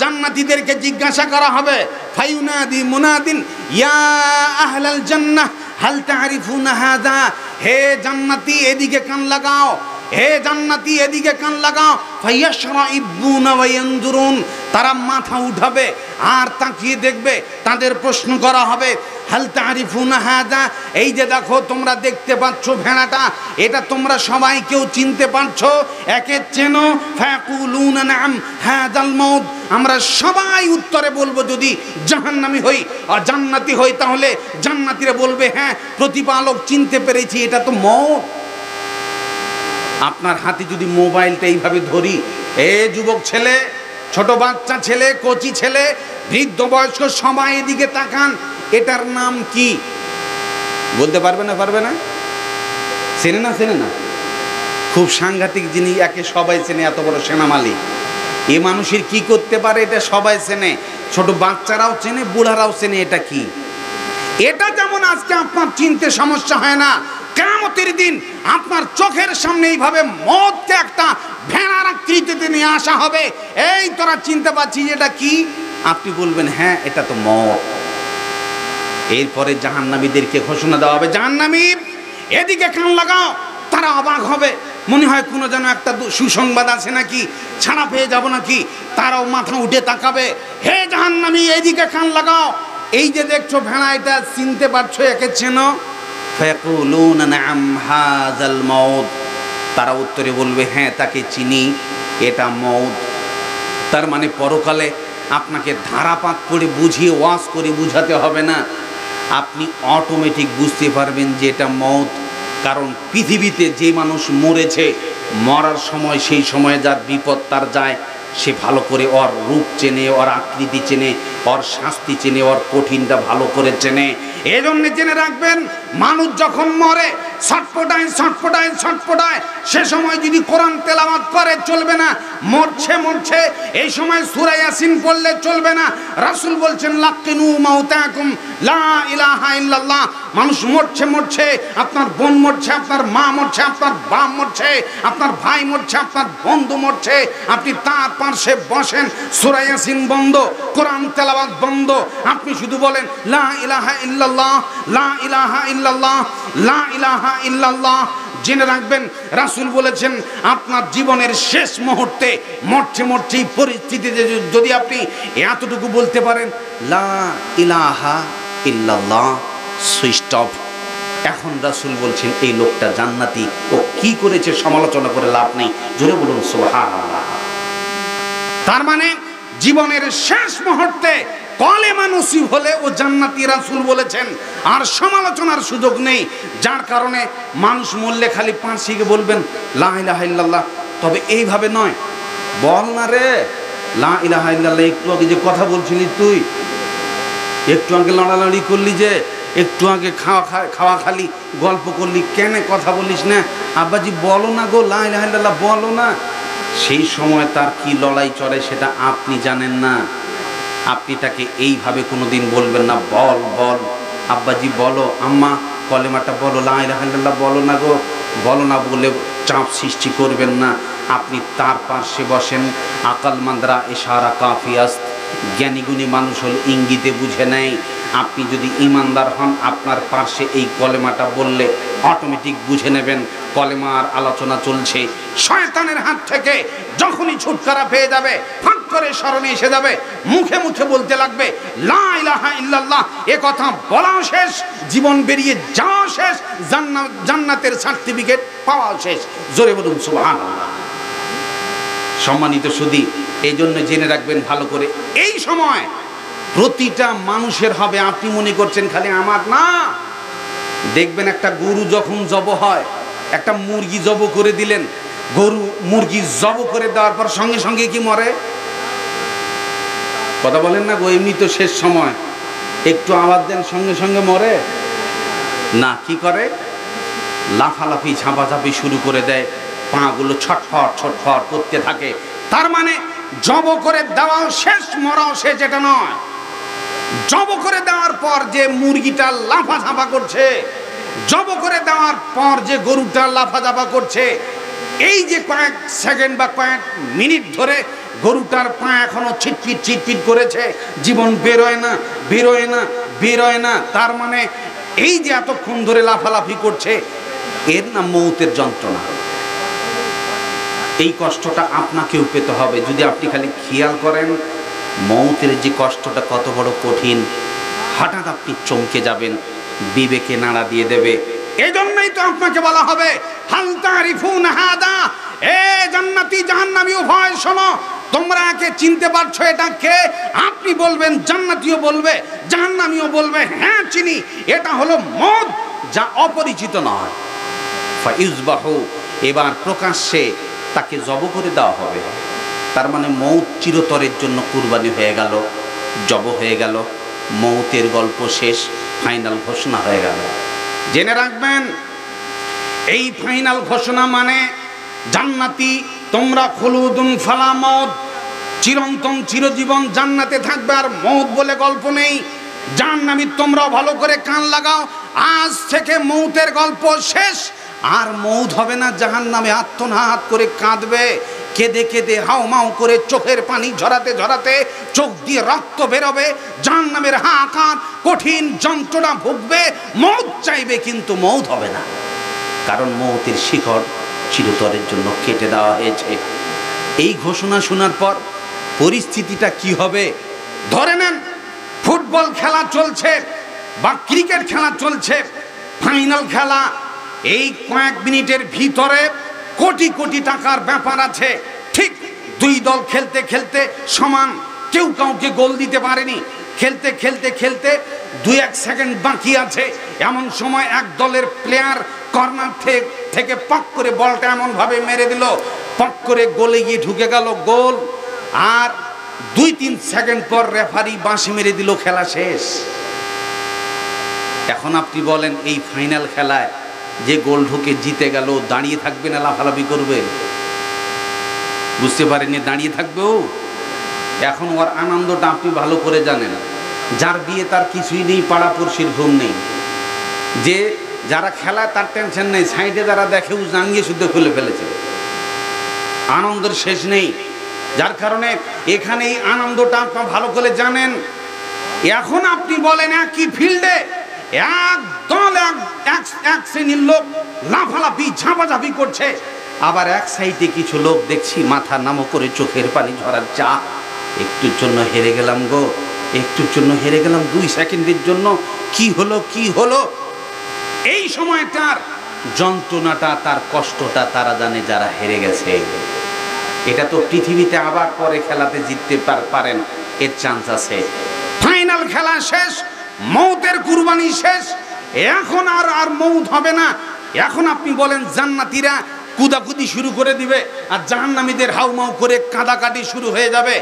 জান্নাতীদেরকে জিজ্ঞাসা করা হবে, ফায়ুনাদি মুনাদিন ইয়া আহলাল জান্নাহ হাল তা'রিফুনা হাযা, হে জান্নাতি এদিকে কান লাগাও, হে জান্নাতি এদিকে কান লাগাও। ফায়াশরাইবুনা ওয়া ইয়ানজুরুন, তারা মাথা উঠাবে আর তাকিয়ে দেখবে, তাদের প্রশ্ন করা হবে, হাল তা'রিফুনা হাযা, এই যে দেখো তোমরা দেখতে পাচ্ছ ভেড়াটা, এটা তোমরা সবাই কেউ চিনতে পারছো, একে চেনো? ফায়াকুলুনা নাম হাযাল মওত, আমরা সবাই উত্তরে বলবো, যদি জাহান্নামী হই আর জান্নাতি হই, তাহলে জান্নাতীরা বলবে, হ্যাঁ প্রতিপালক চিনতে পেরেছি, এটা তো মওত। আপনার হাতে যদি মোবাইলটা এইভাবে ধরি, এ যুবক ছেলে, ছোট বাচ্চা ছেলে, কচি ছেলে, বৃদ্ধ বয়স্ক সবাই এদিকে তাকান। এটার নাম কি বলতে পারবে না? পারবে না? চেনে না? চেনে না? খুব সাংঘাতিক জিনিস, একে সবাই চেনে, এত বড় সেনা মালিক। এ মানুষের কি করতে পারে এটা সবাই চেনে, ছোট বাচ্চারাও চেনে, বুড়ারাও চেনে। এটা কি? এটা যেমন আজকে আপনার চিনতে সমস্যা হয় না, কিয়ামতের দিন আপনার চোখের সামনে এইভাবে মওতকে একটা ভেড়ার আকৃতিতে নিয়ে আসা হবে। এই তোরা চিনতে পারছিস এটা কি? আপনি বলবেন হ্যাঁ এটা তো মওত। এরপরে জাহান্নামীদেরকে ঘোষণা দেওয়া হবে, জাহান্নামী এদিকে কান লাগাও। তারা অবাক হবে, মনে হয় কোনো যেন একটা সুসংবাদ আছে নাকি, ছাড়া পেয়ে যাব নাকি। তারাও মাথা উঠে তাকাবে, হে জাহান্নামী এদিকে কান লাগাও। এই যে দেখছো ভেড়া, এটা চিনতে পারছো? একে চেনো? ফায়াকুলুনা নাম হাযাল মাউত। তারা উত্তরে বলবে হ্যাঁ তাকে চিনি, এটা মউত। তার মানে পরকালে আপনাকে ধারাপাত করে বুঝিয়ে ওয়াজ করে বুঝাতে হবে না, আপনি অটোমেটিক বুঝতে পারবেন যে এটা মউত। কারণ পৃথিবীতে যে মানুষ মরেছে, মরার সময় সেই সময়ে যার বিপদ তার যায়, সে ভালো করে ওর রূপ চেনে, ওর আকৃতি চেনে, ওর শাস্তি চেনে, ওর কঠিনটা ভালো করে চেনে। এই জন্য জেনে রাখবেন, মানুষ যখন মরে ছটফটায় ছটফটায় ছটফটায়, সে সময় যদি কোরআন তেলাওয়াত করে চলবে না। মরছে মরছে এই সময় সূরা ইয়াসিন পড়লে চলবে না। রাসূল বলছেন লাকিনু মাউতাকুম লা ইলাহা ইল্লাল্লাহ। মানুষ মরছে মরছে, আপনার বোন মরছে, আপনার মা মরছে, আপনার বাপ মরছে, আপনার ভাই মরছে, আপনার বন্ধু মরছে, আপনি তার পাশে বসেন, সূরা ইয়াসিন বন্ধ, কোরআন তেলাওয়াত বন্ধ, আপনি শুধু বলেন লা ইলাহা ইল্লাল্লাহ, লা ইলাহা ইল্লাল্লাহ, লা ইলাহা ইল্লাল্লাহ। জেনে রাখবেন, রাসূল বলেছেন আপনার জীবনের শেষ মুহূর্তে মরছে মরছে এই পরিস্থিতিতে যদি আপনি এতটুকু বলতে পারেন লা ইলাহা ইল্লাল্লাহ, সুইচ অফ। এখন রাসূল বলছেন এই লোকটা জান্নাতি, ও কি করেছে সমালোচনা করে লাভ নেই, জোরে বলুন সুবহানাল্লাহ। তার মানে জীবনের শেষ মুহূর্তে কলেমা নসিব হলে ও জান্নাতি, রাসূল বলেছেন, আর সমালোচনার সুযোগ নেই। যার কারণে মানুষ মরলে খালি পাঁচিকে বলবেন লা ইলাহা ইল্লাল্লাহ, তবে এইভাবে নয়, বল না রে লা ইলাহা ইল্লাল্লাহ। একটু আগে যে কথা বলছিলি তুই, একটু আগে লড়ালড়ি করলি, যে একটু আগে খাওয়া খালি গল্প করলি, কেন কথা বলিস না? আব্বাজি বলো না গো লা ইলাহা ইল্লাল্লাহ, বলো না। সেই সময় তার কি লড়াই চলে সেটা আপনি জানেন না। আপনি তাকে এইভাবে কোনোদিন বলবেন না, বল বল আব্বাজি বলো, আম্মা কলেমাটা বলো, লা ইলাহা ইল্লাল্লাহ বলো না গো, বলো না বলে চাপ সৃষ্টি করবেন না। আপনি তার পাশে বসেন। আকালমানরা ইশারা কাফিয়াস্ত, জ্ঞানীগুণী মানুষ হল ইঙ্গিতে বুঝে নেয়। আপনি যদি ইমানদার হন, আপনার পাশে এই কলেমাটা বললে অটোমেটিক বুঝে নেবেন কলেমার আলোচনা চলছে। শয়তানের হাত থেকে যখনই ছুটকারা পেয়ে যাবে, ফাঁক করে স্মরণে এসে যাবে, মুখে মুখে বলতে লাগবে লা ইলাহা ইল্লাল্লাহ। এ কথা বলাও শেষ, জীবন বেরিয়ে যাওয়া শেষ, জান্নাতের সার্টিফিকেট পাওয়া শেষ। জোরে বলুন সুবহানাল্লাহ। সম্মানিত সুধী, এই জন্য জেনে রাখবেন ভালো করে, এই সময় প্রতিটা মানুষের হবে। আপনি মনে করছেন খালি আমার না, দেখবেন একটা গরু যখন জব হয়, একটা মুরগি জব করে দিলেন, গরু মুরগি জব করে দেওয়ার পর সঙ্গে সঙ্গে কি মরে? কথা বলেন না গো, এমনি তো শেষ সময়, একটু আওয়াজ দেন সঙ্গে সঙ্গে মরে না। কি করে? লাফালাফি ঝাঁপাঝাঁপি শুরু করে দেয়, পাগুলো ছটফট ছটফট করতে থাকে। তার মানে জব করে দেওয়াও শেষ, মরাও শেষ, এটা নয়। জব করে দেওয়ার পর যে মুরগিটা লাফাঝাঁপা করছে, জব করে দেওয়ার পর যে গরুটা লাফাঝাঁপা করছে, এই যে কয়েক সেকেন্ড বা কয়েক মিনিট ধরে গরুটার পা এখনো ছিটপিট ছিটপিট করেছে, জীবন বেরোয় না বেরোয় না বেরোয় না। তার মানে এই যে এতক্ষণ ধরে লাফালাফি করছে, এর নাম মৌতের যন্ত্রণা। এই কষ্টটা আপনাকেও পেতে হবে যদি আপনি খালি খেয়াল করেন মৌতের যে কষ্টটা কত বড় কঠিন। হঠাৎ আপনি চমকে যাবেন, বিবেকে নাড়া দিয়ে দেবে। এই জন্যই তো আপনাকে বলা হবে হাল তারিফুন হাদা, এ জান্নাতি জাহান্নামী উভয় শোনো, তোমরা একে চিনতে পারছো এটা কে? আপনি বলবেন, জান্নাতীও বলবে, জাহান্নামীও বলবে হ্যাঁ চিনি, এটা হলো মওত, যা অপরিচিত নয়। ফাইজবাহু, এবার প্রকাশ্যে তাকে জব করে দেওয়া হবে। তার মানে মৌত চিরতরের জন্য কুরবানি হয়ে গেল, জব হয়ে গেল, মৌতের গল্প শেষ, ফাইনাল ঘোষণা হয়ে গেল। জেনে রাখবেন, এই ফাইনাল ঘোষণা মানে জান্নাতি তোমরা খুলুদুন ফালা মউত, চিরন্তন চিরজীবন জান্নাতে থাকবে, আর মৌত বলে গল্প নেই। জাহান্নামী তোমরাও ভালো করে কান লাগাও, আজ থেকে মৌতের গল্প শেষ, আর মৌত হবে না। জাহান্নামে আত্মনাদ করে কাঁদবে, কেঁদে কেঁদে হাউমাউ করে চোখের পানি ঝরাতে ঝরাতে চোখ দিয়ে রক্ত বেরোবে, জাহান্নামের হাহাকার কঠিন যন্ত্রণা ভুগবে, মৌত চাইবে কিন্তু মৌত হবে না, কারণ মৌতের শিকড় চিরতরের জন্য কেটে দেওয়া হয়েছে। এই ঘোষণা শোনার পর পরিস্থিতিটা কি হবে? ধরে নেন ফুটবল খেলা চলছে বা ক্রিকেট খেলা চলছে, ফাইনাল খেলা, এই কয়েক মিনিটের ভিতরে কোটি কোটি টাকার ব্যাপার আছে। ঠিক দুই দল খেলতে খেলতে সমান, কেউ কাউকে গোল দিতে পারেনি, খেলতে খেলতে খেলতে 2-1 সেকেন্ড বাকি আছে, এমন সময় এক দলের প্লেয়ার কর্নার থেকে পক করে বলটা এমন ভাবে মেরে দিল, পক করে গোলে গিয়ে ঢুকে গেল, গোল। আর 2-3 সেকেন্ড পর রেফারি বাঁশি মেরে দিল, খেলা শেষ। এখন আপনি বলেন, এই ফাইনাল খেলায় যে গোল ঢুকে জিতে গেল দাঁড়িয়ে থাকবে না লাফালাফি করবে? বুঝতে পারেননি, দাঁড়িয়ে থাকবে ও। এখন ওর আনন্দটা আপনি ভালো করে জানেন। যার বিয়ে তার কিছুই নেই, পাড়াপড়শির ঘুম নেই, যে যারা খেলায় তার টেনশন নেই, সাইডে যারা দেখে ও জাঙ্গিয়ে শুদ্ধ খুলে ফেলেছে, আনন্দের শেষ নেই। যার কারণে এখানে এই আনন্দটা আপনি ভালো করে জানেন। এখন আপনি বলেন, একই ফিল্ডে এক দল এক শ্রেণীর লোক লাফালাফি ঝাঁপাঝাঁপি করছে, আবার এক সাইডে কিছু লোক দেখছি মাথা নামো করে চোখের পানি ঝরার চা, একটুর জন্য হেরে গেলাম গো, একটুর জন্য হেরে গেলাম, 2 সেকেন্ডের জন্য, কি হলো কি হলো। এই সময়টার যন্ত্রণাটা, তার কষ্টটা তারা জানে যারা হেরে গেছে। এটা তো পৃথিবীতে আবার পরে খেলাতে জিততে পারেন, এর চান্স আছে। ফাইনাল খেলা শেষ, মৌতের কুরবানি শেষ, এখন আর মৌত হবে না। এখন আপনি বলেন জান্নাতীরা কুদাকুদি শুরু করে দিবে, আর জাহান্নামীদের হাউমাউ করে কাঁদাকাটি শুরু হয়ে যাবে।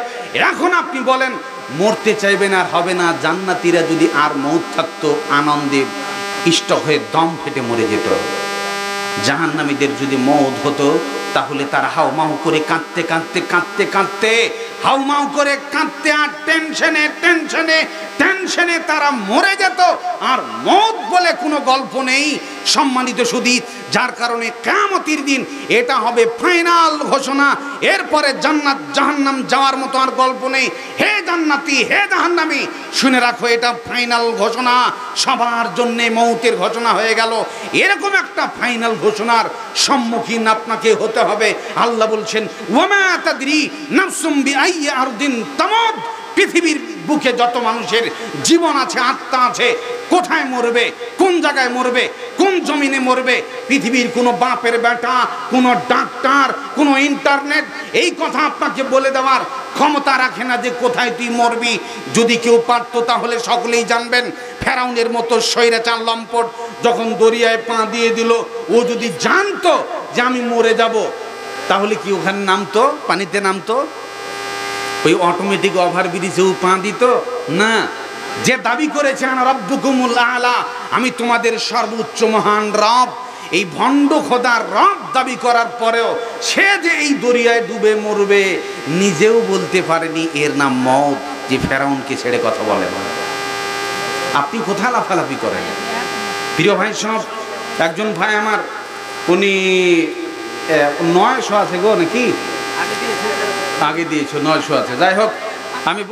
এখন আপনি বলেন মরতে চাইবেন, আর হবে না। জান্নাতীরা যদি আর মৌত থাকতো, আনন্দে স্টক হয়ে দম ফেটে মরে যেত। জাহান্নামীদের যদি মৌত হতো, তাহলে তারা হাউমাউ করে কাঁদতে কাঁদতে কাঁদতে কাঁদতে হাউমাউ করে কাঁদতে, আর টেনশনে টেনশনে টেনশনে তারা মরে যেত। আর মৌত বলে কোনো গল্প নেই সম্মানিত সুধী। যার কারণে কিয়ামতের দিন এটা হবে ফাইনাল ঘোষণা। এরপরে জান্নাত জাহান্নাম যাওয়ার মতো আর গল্প নেই। হে জান্নাতি, হে জাহান্নামী, শুনে রাখো, এটা ফাইনাল ঘোষণা, সবার জন্য মৌতের ঘোষণা হয়ে গেল। এরকম একটা ফাইনাল ঘোষণার সম্মুখীন আপনাকে হতে হবে। আল্লাহ বলছেন, ওয়ামা তাদরি নাফসুম বিআইয়ি আরদিন তামুত, পৃথিবীর বুকে যত মানুষের জীবন আছে, আত্মা আছে, কোথায় মরবে, কোন জায়গায় মরবে, কোন জমিনে মরবে, পৃথিবীর কোনো বাপের বেটা, কোনো ডাক্তার, কোনো ইন্টারনেট এই কথা আপনাকে বলে দেওয়ার ক্ষমতা রাখে না যে কোথায় তুই মরবি। যদি কেউ পারত তাহলে সকলেই জানবেন, ফেরাউনের মতো স্বৈরাচার লম্পট যখন দরিয়ায় পা দিয়ে দিল, ও যদি জানতো যে আমি মরে যাব, তাহলে কি ওখানে নামতো, পানিতে নামতো? ওই অটোমেটিক ওভার ব্রিজেও পা দিত না। যে দাবি করেছে আনা রাব্বুকুমুল আলা, আমি তোমাদের সর্বোচ্চ মহান রব, এই ভণ্ড খোদার রব দাবি করার পরেও সে যে এই দরিয়ায় ডুবে মরবে নিজেও বলতে পারেনি। এর নাম মওত, যে ফেরাউনকে ছেড়ে কথা বলে না। আপনি কোথায় লাফালাফি করেন? প্রিয় ভাই সব, একজন ভাই আমার, উনি 900 আছে গো, নাকি আগে দিয়েছো 900 আছে, যাই হোক, আমি